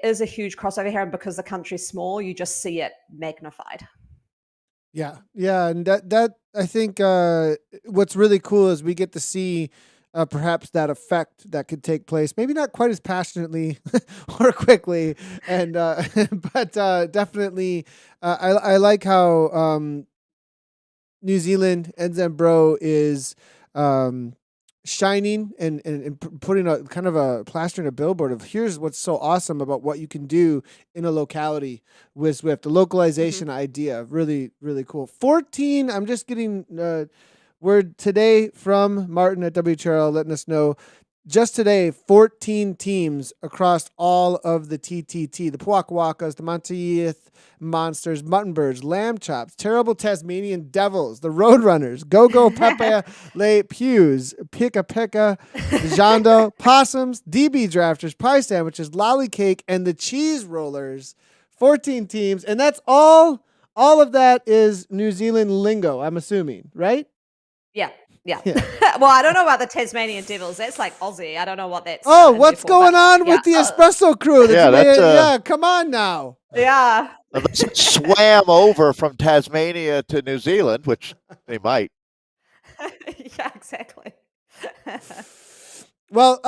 is a huge crossover here, and because the country's small, you just see it magnified. Yeah, and that I think what's really cool is we get to see perhaps that effect that could take place, maybe not quite as passionately or quickly, and but definitely I like how New Zealand NZBro is shining and putting a kind of a plastering a billboard of here's what's so awesome about what you can do in a locality with Zwift. The localization idea, really, really cool. 14, I'm just getting word today from Martin at WTRL letting us know just today 14 teams across all of the TTT, the Pawaka Wakas, the Monteith Monsters, Mutton Birds, Lamb Chops, Terrible Tasmanian Devils, the Roadrunners, Go Pepe Le Pews, Pika Pika, Jando, Possums, DB Drafters, Pie Sandwiches, Lolly Cake, and the Cheese Rollers. 14 teams, and that's all of that is New Zealand lingo, I'm assuming, right? Yeah. Well, I don't know about the Tasmanian Devils. That's like Aussie. I don't know what that's. What's going on with the espresso crew? Come on now. Yeah. Unless it swam over from Tasmania to New Zealand, which they might. Yeah, exactly. Well,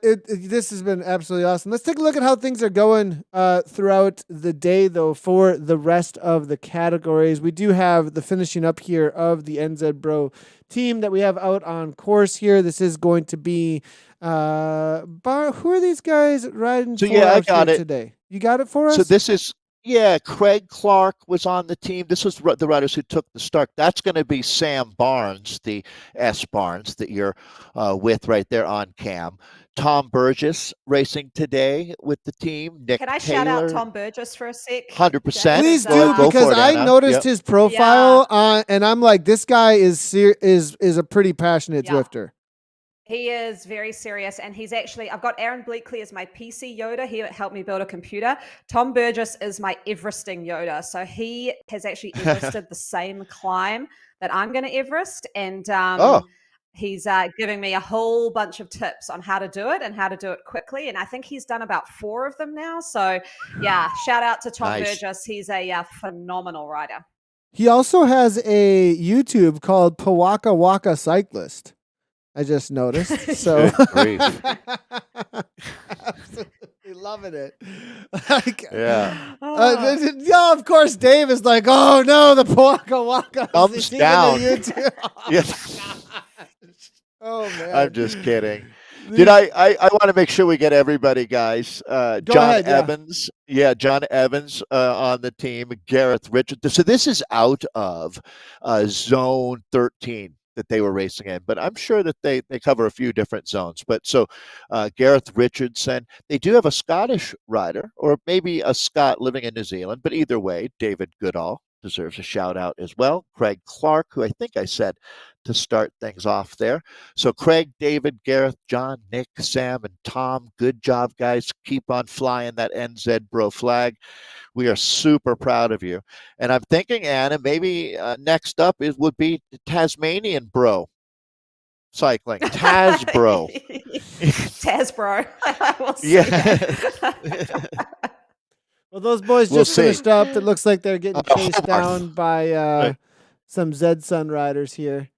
this has been absolutely awesome. Let's take a look at how things are going throughout the day, though, for the rest of the categories. We do have the finishing up here of the NZBro team that we have out on course here. This is going to be who are these guys riding for I got it today? You got it for us? So this is Craig Clark was on the team. This was the riders who took the start. That's going to be Sam Barnes, the S Barnes that you're with right there on cam. Tom Burgess racing today with the team. Nick Can I Taylor, shout out Tom Burgess for a sec? 100%. Please do, because I noticed his profile and I'm like, this guy is a pretty passionate Zwifter. He is very serious, and he's actually, I've got Aaron Bleakley as my PC Yoda. He helped me build a computer. Tom Burgess is my Everesting Yoda. So he has actually Everested the same climb that I'm going to Everest. And he's giving me a whole bunch of tips on how to do it and how to do it quickly. And I think he's done about 4 of them now. So yeah, shout out to Tom Burgess. He's a phenomenal rider. He also has a YouTube called Pawaka Waka Cyclist. I just noticed. So absolutely loving it. Of course, Dave is like, oh no, the Pawaka Waka thumbs down. Oh man, I'm just kidding. Dude, I want to make sure we get everybody, guys. John Evans. Yeah, John Evans on the team. Gareth Richards. So this is out of zone 13 that they were racing in, but I'm sure that they cover a few different zones. But so Gareth Richardson, they do have a Scottish rider, or maybe a Scot living in New Zealand, but either way, David Goodall deserves a shout out as well. Craig Clark, who I think I said to start things off there. So Craig, David, Gareth, John, Nick, Sam, and Tom, good job, guys. Keep on flying that NZBro flag. We are super proud of you. And I'm thinking, Anna, maybe next up would be Tasmanian Bro cycling. TazBro. TazBro. Well, those boys just finished up. It looks like they're getting chased down by some Zed-Sun riders here.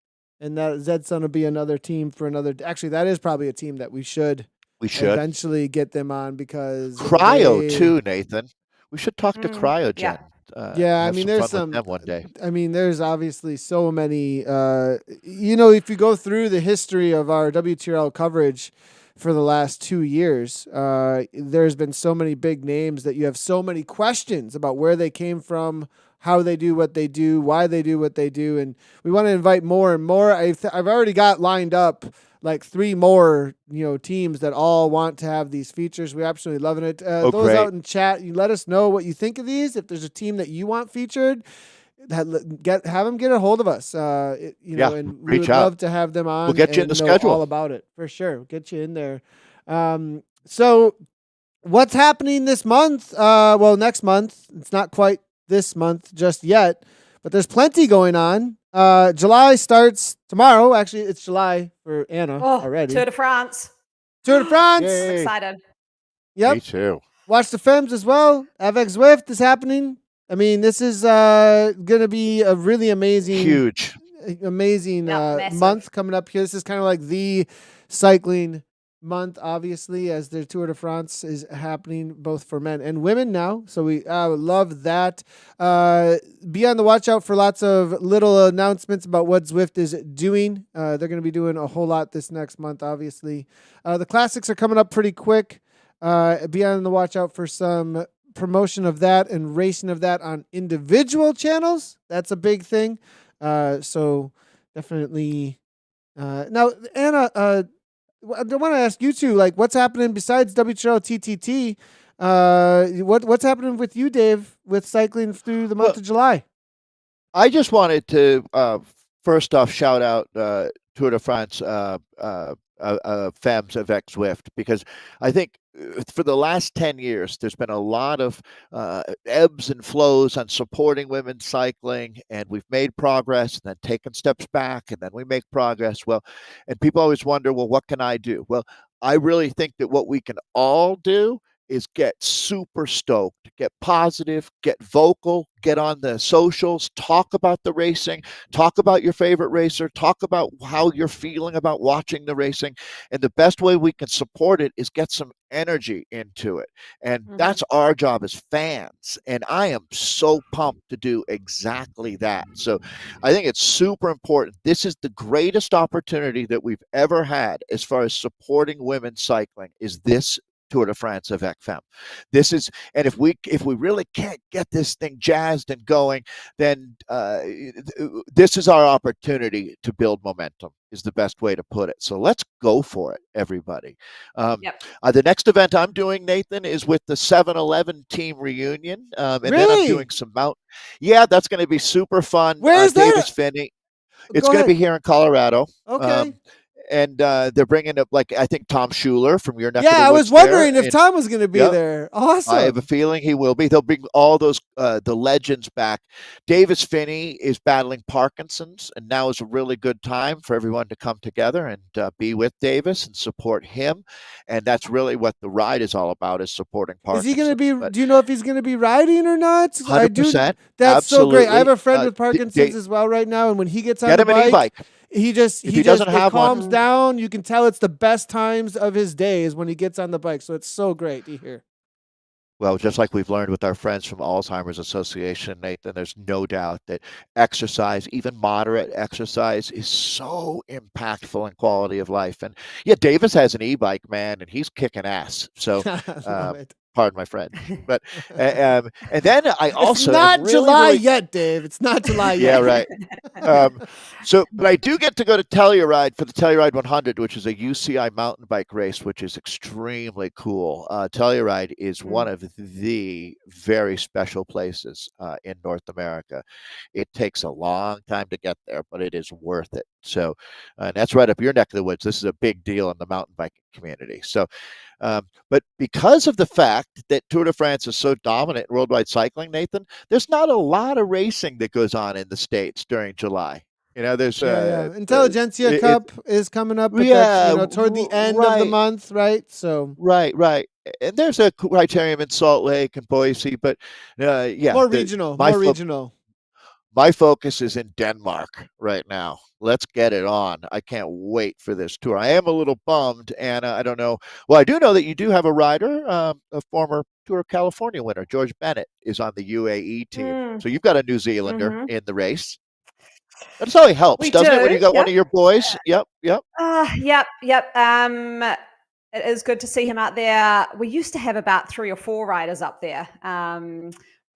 And that Zed-Sun will be another team for another. Actually, that is probably a team that we should eventually get them on, because Cryo too, Nathan. We should talk to Cryogen. I mean, there's some one day. I mean, there's obviously so many. If you go through the history of our WTRL coverage for the last 2 years. There's been so many big names that you have so many questions about where they came from, how they do what they do, why they do what they do, and we want to invite more and more. I've already got lined up like 3 more, teams that all want to have these features. We're absolutely loving it. Those great. out in chat, you let us know what you think of these. If there's a team that you want featured, have them get a hold of us. And we reach would out. love to have them on. We'll get you in and the know schedule. all about it for sure. We'll get you in there. So what's happening this month? Next month. It's not quite this month just yet, but there's plenty going on. July starts tomorrow. Actually, it's July for Anna already. Tour de France. Tour de France. Yay. Excited. Yep. Me too. Watch the Femmes as well. Avec Zwift is happening. I mean, this is going to be a really amazing month coming up here. This is kind of like the cycling month, obviously, as the Tour de France is happening both for men and women now. So we love that. Be on the watch out for lots of little announcements about what Zwift is doing. They're going to be doing a whole lot this next month, obviously. The classics are coming up pretty quick. Be on the watch out for some promotion of that and racing of that on individual channels. That's a big thing. So definitely. Now, Anna, I want to ask you too, like what's happening besides WTRL TTT? What's happening with you, Dave, with cycling through the month of July? I just wanted to first off shout out Tour de France Femmes avec Zwift, because I think for the last 10 years, there's been a lot of ebbs and flows on supporting women's cycling, and we've made progress and then taken steps back, and then we make progress. Well, and people always wonder, well, what can I do? Well, I really think that what we can all do is get super stoked, get positive, get vocal, get on the socials, talk about the racing, talk about your favorite racer, talk about how you're feeling about watching the racing. And the best way we can support it is get some energy into it. And that's our job as fans. And I am so pumped to do exactly that. So I think it's super important. This is the greatest opportunity that we've ever had as far as supporting women's cycling, is this Tour de France avec Femmes. This is, and if we really can't get this thing jazzed and going, then this is our opportunity to build momentum, is the best way to put it. So let's go for it, everybody. The next event I'm doing, Nathan, is with the 7-Eleven team reunion. And really? Then I'm doing some that's going to be super fun. Where is that? Davis Finney. It's going to be here in Colorado. Okay. And they're bringing up, like, I think Tom Schuler from your neck of the woods. Yeah, I was wondering if Tom was going to be there. Awesome. I have a feeling he will be. They'll bring all those the legends back. Davis Finney is battling Parkinson's, and now is a really good time for everyone to come together and be with Davis and support him. And that's really what the ride is all about, is supporting Parkinson's. Is he going to be? Do you know if he's going to be riding or not? 100%. That's absolutely. So great. I have a friend with Parkinson's as well right now, and when he gets on the bike, e-bike. He calms down. You can tell it's the best times of his days when he gets on the bike. So it's so great to hear. Well, just like we've learned with our friends from Alzheimer's Association, Nathan, there's no doubt that exercise, even moderate exercise, is so impactful in quality of life. And yeah, Davis has an e-bike, man, and he's kicking ass. So pardon my French. But and then I also, it's not July yet, Dave. It's not July yet. Yeah, right. But I do get to go to Telluride for the Telluride 100, which is a UCI mountain bike race, which is extremely cool. Telluride is one of the very special places in North America. It takes a long time to get there, but it is worth it. So that's right up your neck of the woods. This is a big deal in the mountain biking community. So, but because of the fact that Tour de France is so dominant in worldwide cycling, Nathan, there's not a lot of racing that goes on in the States during July. There's Intelligentsia Cup is coming up. That's, toward the end of the month, right? So right. And there's a criterium in Salt Lake and Boise, but more regional. My focus is in Denmark right now. Let's get it on. I can't wait for this tour. I am a little bummed, Anna. I don't know. Well, I do know that you do have a rider, a former Tour of California winner. George Bennett is on the UAE team. So you've got a New Zealander in the race. That's how it helps, doesn't it? When you got one of your boys. Yep. Yep. It is good to see him out there. We used to have about 3 or 4 riders up there.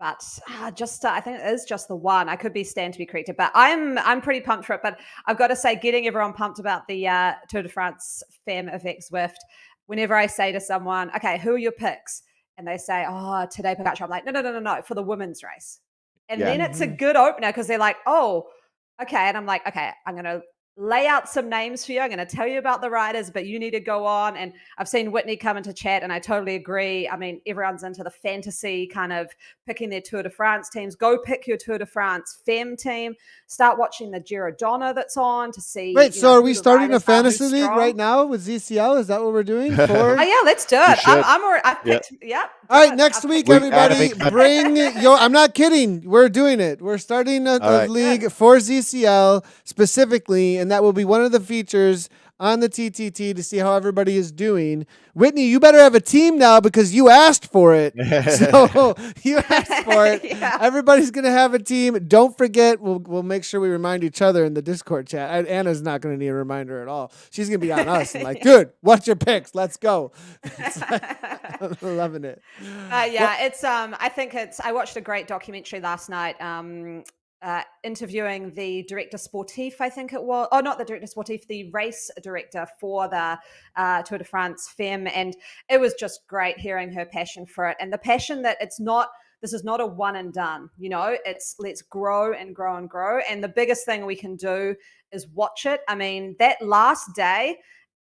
But I think it is just the one. I could stand to be corrected, but I'm pretty pumped for it. But I've got to say, getting everyone pumped about the Tour de France Femme avec Zwift. Whenever I say to someone, "Okay, who are your picks?" and they say, "Oh, today Pogacar," I'm like, "No, for the women's race." And then it's a good opener because they're like, "Oh, okay," and I'm like, "Okay, I'm gonna lay out some names for you. I'm going to tell you about the riders, but you need to go on." And I've seen Whitney come into chat, and I totally agree. I mean, everyone's into the fantasy kind of picking their Tour de France teams. Go pick your Tour de France Femme team. Start watching the Girodonna that's on to see. Wait, so are we starting a fantasy fantasy league right now with ZCL? Is that what we're doing? Oh yeah, let's do it. I picked. Yeah. All right, next week, everybody, bring your. I'm not kidding. We're doing it. We're starting a league for ZCL specifically, and that will be one of the features on the TTT to see how everybody is doing. Whitney, you better have a team now because you asked for it. So you asked for it. Yeah. Everybody's going to have a team. Don't forget, we'll make sure we remind each other in the Discord chat. Anna's not going to need a reminder at all. She's going to be on us and like, dude, what's your picks? Let's go. I'm loving it. I watched a great documentary last night. Interviewing the director sportif, I think it was. Oh, not the director sportif, the race director for the Tour de France Femme. And it was just great hearing her passion for it. And the passion that this is not a one and done, it's let's grow and grow and grow. And the biggest thing we can do is watch it. I mean, that last day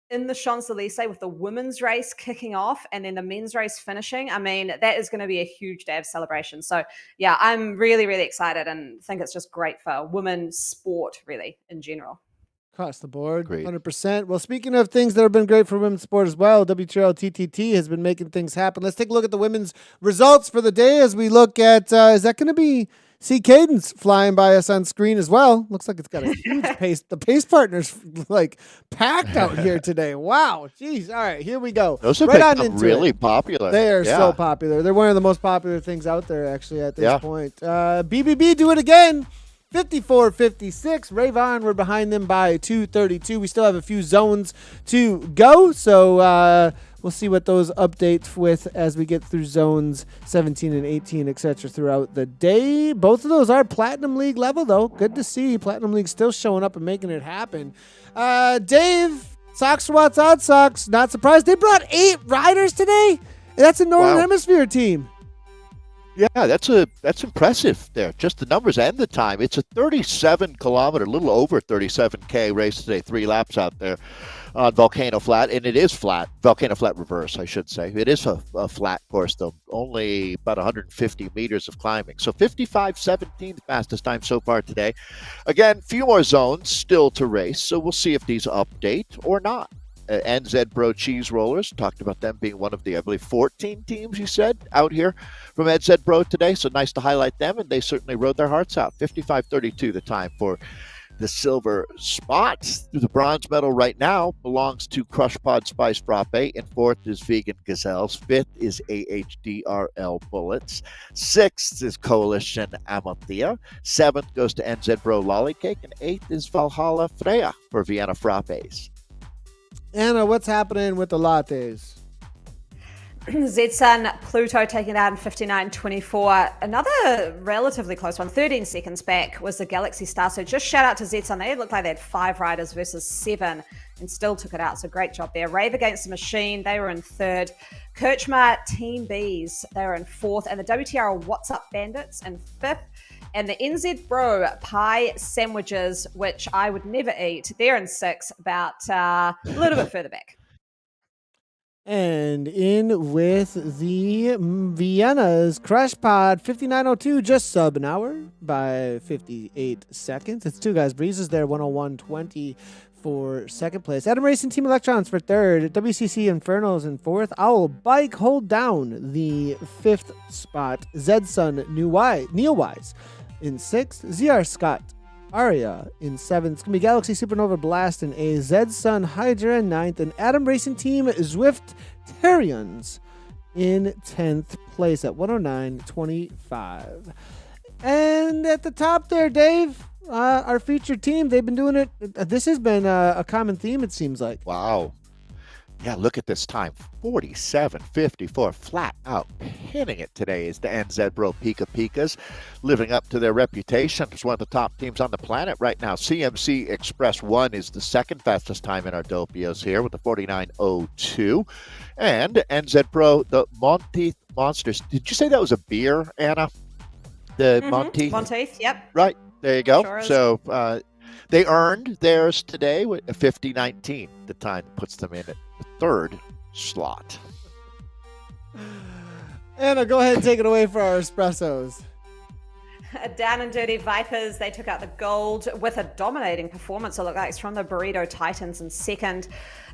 in the Champs-Élysées with the women's race kicking off and then the men's race finishing, I mean, that is going to be a huge day of celebration. So, yeah, I'm really, really excited and think it's just great for women's sport, really, in general. Across the board, great. 100%. Well, speaking of things that have been great for women's sport as well, WTRL TTT has been making things happen. Let's take a look at the women's results for the day as we look at, is that going to be... See Cadence flying by us on screen as well. Looks like it's got a huge pace. The pace partners like packed out here today. Wow. Jeez. All right, here we go. Those have become really popular. They are so popular. They're one of the most popular things out there actually at this point. BBB do it again. 54-56. Ravon, we're behind them by 2:32. We still have a few zones to go, so we'll see what those update with as we get through zones 17 and 18, etc. throughout the day. Both of those are Platinum League level, though. Good to see Platinum League still showing up and making it happen. Dave, Sox Watts, Odd Sox, not surprised. They brought 8 riders today. That's a Northern Hemisphere team. Yeah, that's impressive there. Just the numbers and the time. It's a 37-kilometer, a little over 37K race today, 3 laps out there on Volcano Flat, and it is flat. Volcano Flat reverse, I should say. It is a flat course, though. Only about 150 meters of climbing. So 55-17, the fastest time so far today. Again, few more zones still to race, so we'll see if these update or not. NZBro Cheese Rollers, talked about them being one of the, I believe, 14 teams, you said, out here from NZBro today. So nice to highlight them, and they certainly rode their hearts out. 55-32 the time for the silver spots. The bronze medal right now belongs to Crush Pod Spice Frappe, and 4th is Vegan Gazelles. 5th is AHDRL Bullets. 6th is Coalition Amanthea. 7th goes to NZBro Lollycake, and 8th is Valhalla Freya for Vienna Frappes. Anna, what's happening with the lattes? Zetsun Pluto taking it out in 59.24. Another relatively close one, 13 seconds back, was the Galaxy Star. So just shout out to Zetsun. They looked like they had 5 riders versus 7 and still took it out. So great job there. Rave Against the Machine, they were in 3rd. Kirchmar Team Bees, they were in 4th. And the WTRL What's Up Bandits in 5th. And the NZBro pie sandwiches, which I would never eat, they're in 6th, about a little bit further back. And in with the Vienna's Crush Pod 59.02, just sub an hour by 58 seconds. It's 2 guys. Breezes there, 101.20 for 2nd place. Adam Racing Team Electrons for 3rd. WCC Infernos in 4th. Owl Bike hold down the 5th spot. Zedson Neowise in 6th. ZR Scott Aria in 7th. It's going to be Galaxy Supernova Blast in 8th. Zedson Hydra in 9th. And Adam Racing Team Zwift Terrians in 10th place at 109.25. And at the top there, Dave, our featured team, they've been doing it. This has been a common theme, it seems like. Wow. Yeah, look at this time, 47.54, flat out pinning it today is the NZBro Pika Pikas, living up to their reputation as one of the top teams on the planet right now. CMC Express 1 is the second fastest time in our Dopios here with the 49.02. And NZBro, the Monteith Monsters. Did you say that was a beer, Anna? The Monteith? Monteith, yep. Right, there you go. Sure is. So they earned theirs today with a 50.19. The time puts them in at the third slot. Anna, go ahead and take it away for our espressos. Down and Dirty Vipers, they took out the gold with a dominating performance, it looked like, it's from the Burrito Titans in second.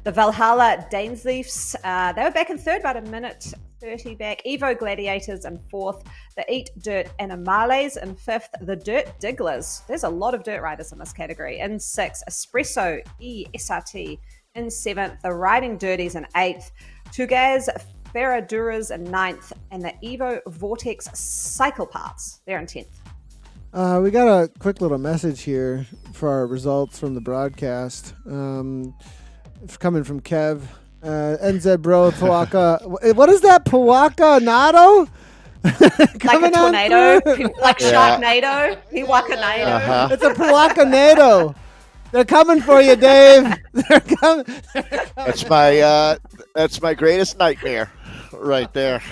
The Valhalla Dainsleafs, they were back in third, about a minute 30 back. Evo Gladiators in fourth. The Eat Dirt Animales in fifth. The Dirt Digglers, there's a lot of dirt riders in this category, in sixth. Espresso ESRT in seventh. The Riding Dirties in eighth. Tugaz Ferraduras in ninth. And the Evo Vortex Cycle Parts, they're in 10th. We got a quick little message here for our results from the broadcast. Coming from Kev. NZBro, Pawaka. What is that? Pawaka Nado? Like a tornado, like Sharknado, Piwakanado. Uh-huh. It's a Pawaka Nado. They're coming for you, Dave. They're coming. That's my greatest nightmare, right there.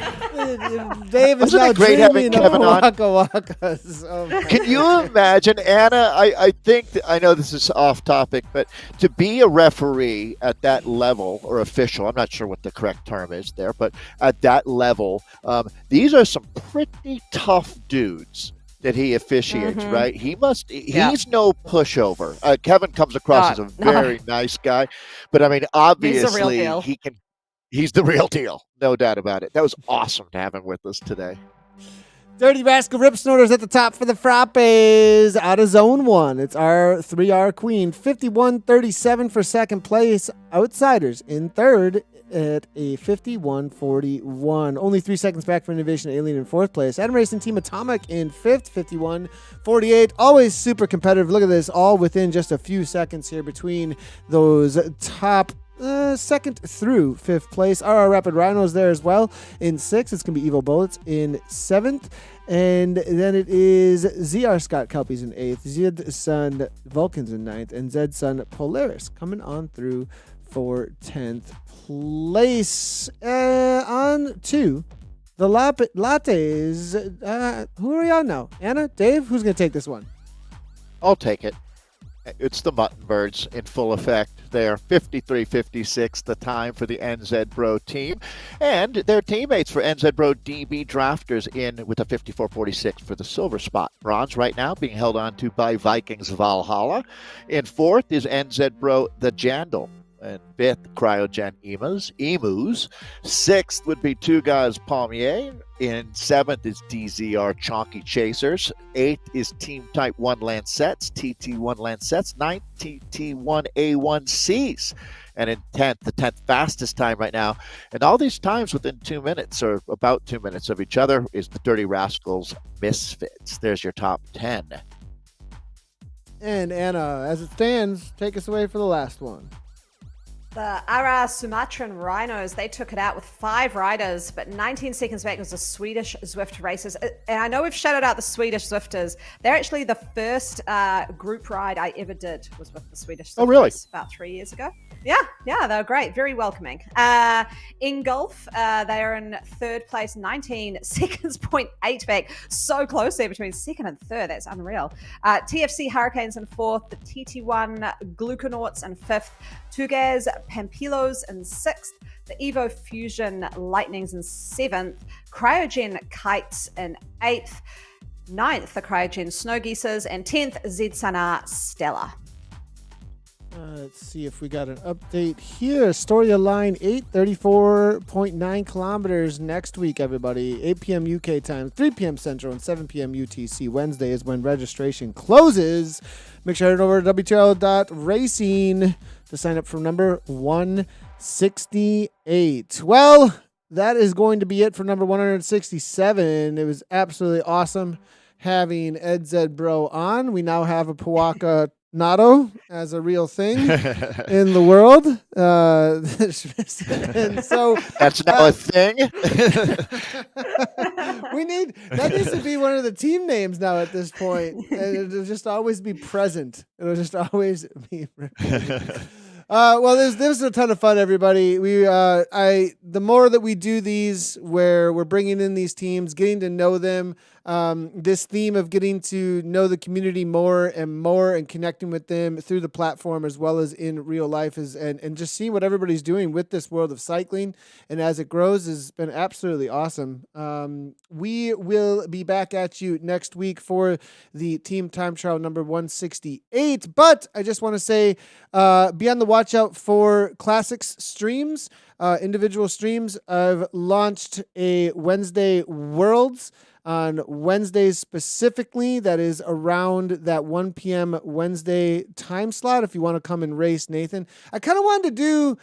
Dave is Wasn't now it great having dreaming of Kevin on? Waka Wakas. Oh, my Can you imagine, Anna? I think I know this is off topic, but to be a referee at that level or official, I'm not sure what the correct term is there, but at that level, these are some pretty tough dudes that he officiates, right? He's no pushover. Kevin comes across as a very nice guy, but I mean, obviously he's the real deal. No doubt about it. That was awesome to have him with us today. Dirty Rascal Rip Snorters at the top for the Frappes out of zone 1. It's our 3R Queen. 51.37 for second place. Outsiders in third at a 51.41. Only 3 seconds back for Innovation Alien in fourth place. Adam Racing Team Atomic in fifth, 51.48. Always super competitive. Look at this, all within just a few seconds here between those top second through fifth place. RR Rapid Rhinos there as well in sixth. It's going to be Evil Bullets in seventh. And then it is ZR Scott Kelpies in eighth. Zed Sun Vulcans in ninth. And Zed Sun Polaris coming on through for 10th place. On to the lattes. Who are we on now? Anna? Dave? Who's going to take this one? I'll take it. It's the Mutton Birds in full effect there. 53.56 the time for the NZBro team. And their teammates for NZBro DB Drafters in with a 54.46 for the silver spot. Bronze right now being held on to by Vikings Valhalla. In fourth is NZBro the Jandal. And fifth, Cryogen Emus. Sixth would be Two Guys Palmier. In seventh is DZR Chonky Chasers. Eighth is Team Type 1 Lancettes, TT1 Lancettes. Ninth, TT1A1Cs. And in 10th, the 10th fastest time right now, and all these times within 2 minutes or about 2 minutes of each other, is the Dirty Rascals Misfits. There's your top 10. And Anna, as it stands, take us away for the last one. The Ara Sumatran Rhinos, they took it out with 5 riders, but 19 seconds back was the Swedish Zwift racers. And I know we've shouted out the Swedish Zwifters. They're actually the first group ride I ever did was with the Swedish Zwifters. Oh, really? About 3 years ago. Yeah, they were great. Very welcoming. In golf, they are in third place, 19 seconds, 0.8 back. So close there between second and third. That's unreal. TFC Hurricanes in fourth, the TT1 Gluconauts in fifth, Tugaz Pampilos in sixth, the Evo Fusion Lightnings in seventh, Cryogen Kites in eighth, ninth, the Cryogen Snow Geesers, and 10th, Zed Sana Stella. Let's see if we got an update here. Storia Line 8, 34.9 kilometers next week, everybody. 8 p.m. UK time, 3 p.m. Central, and 7 p.m. UTC. Wednesday is when registration closes. Make sure to head over to WTRL.racing to sign up for number 168. Well, that is going to be it for number 167. It was absolutely awesome having NZBro on. We now have a Pawaka Natto as a real thing in the world. And so That's now a thing. that needs to be one of the team names now at this point. And it'll just always be present. It'll just always be present. Well, this was a ton of fun, everybody. The more that we do these, where we're bringing in these teams, getting to know them, this theme of getting to know the community more, and connecting with them through the platform as well as in real life and just seeing what everybody's doing with this world of cycling and as it grows has been absolutely awesome. We will be back at you next week for the team time trial number 168. But I just want to say, be on the watch out for classics streams, individual streams. I've launched a Wednesday Worlds on Wednesdays specifically. That is around that 1 p.m. Wednesday time slot. If you want to come and race, Nathan, I kind of wanted to do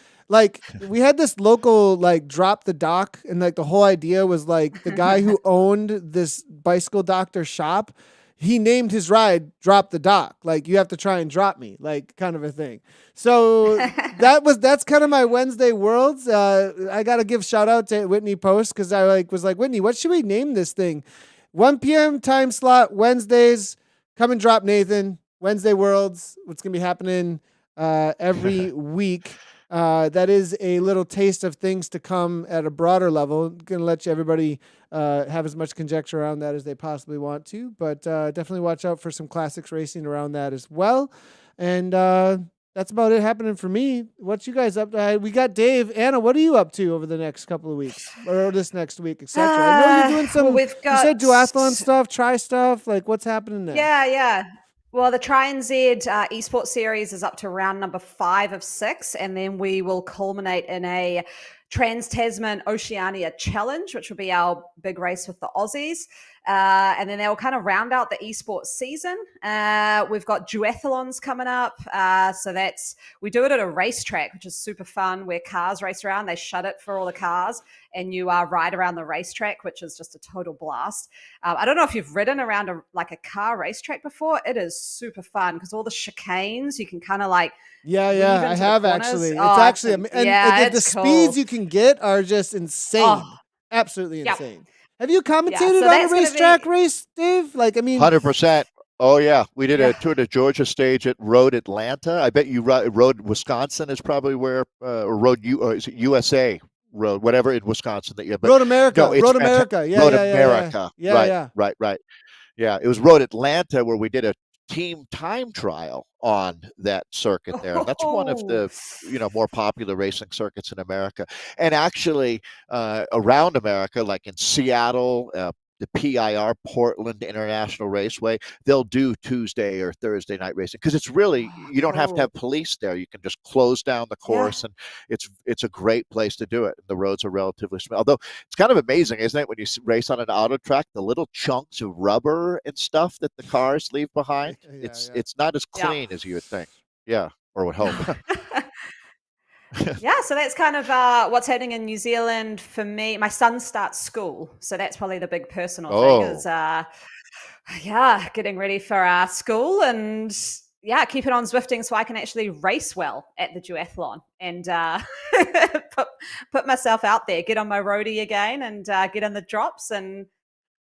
we had this local drop the dock, and the whole idea was the guy who owned this bicycle doctor shop, he named his ride Drop the Dock. You have to try and drop me, kind of a thing. So that's kind of my Wednesday Worlds. I got to give shout out to Whitney Post, because I was like, Whitney, what should we name this thing? 1 p.m. time slot, Wednesdays. Come and drop Nathan. Wednesday Worlds. What's going to be happening every week. That is a little taste of things to come at a broader level. Going to let everybody have as much conjecture around that as they possibly want to, but definitely watch out for some classics racing around that as well. And that's about it happening for me. What you guys up to? We got Dave. Anna, what are you up to over the next couple of weeks or this next week, etc.? I know you're doing some. You said duathlon stuff, tri stuff. What's happening there? Yeah. Well, the Try and Z esports series is up to round number 5 of 6, and then we will culminate in a Trans-Tasman Oceania Challenge, which will be our big race with the Aussies. And then they will kind of round out the esports season. We've got duathlons coming up. So we do it at a racetrack, which is super fun, where cars race around. They shut it for all the cars, and you ride around the racetrack, which is just a total blast. I don't know if you've ridden around a car racetrack before. It is super fun because all the chicanes, you can kind of Yeah, I have actually. It's actually, the speeds you can get are just insane. Absolutely insane. Yep. Have you commentated on a racetrack race, Dave? 100%. Oh, yeah. We did a Tour de Georgia stage at Road Atlanta. I bet you rode Wisconsin is probably where, or is it USA Road, whatever in Wisconsin that you have. Road America. Yeah, Road America. Yeah. Right. Yeah, it was Road Atlanta where we did a team time trial on that circuit there. And that's one of the more popular racing circuits in America. And actually around America, like in Seattle, the PIR, Portland International Raceway, they'll do Tuesday or Thursday night racing because it's really, you don't have to have police there. You can just close down the course, and it's a great place to do it. The roads are relatively small. Although it's kind of amazing, isn't it, when you race on an auto track, the little chunks of rubber and stuff that the cars leave behind. It's not as clean as you would think. Yeah, or would hope. Yeah, so that's kind of what's happening in New Zealand for me. My son starts school, so that's probably the big personal thing is, getting ready for school and keep it on Zwifting so I can actually race well at the duathlon and put myself out there, get on my roadie again and get in the drops and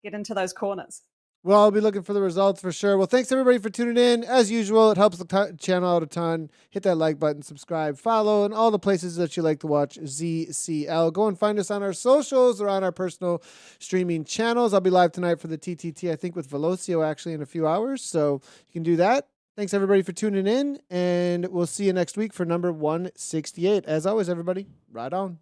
get into those corners. Well, I'll be looking for the results for sure. Well, thanks everybody for tuning in. As usual, it helps the channel out a ton. Hit that like button, subscribe, follow, and all the places that you like to watch ZCL. Go and find us on our socials or on our personal streaming channels. I'll be live tonight for the TTT, I think, with Velocio actually in a few hours. So you can do that. Thanks everybody for tuning in, and we'll see you next week for number 168. As always, everybody, ride on.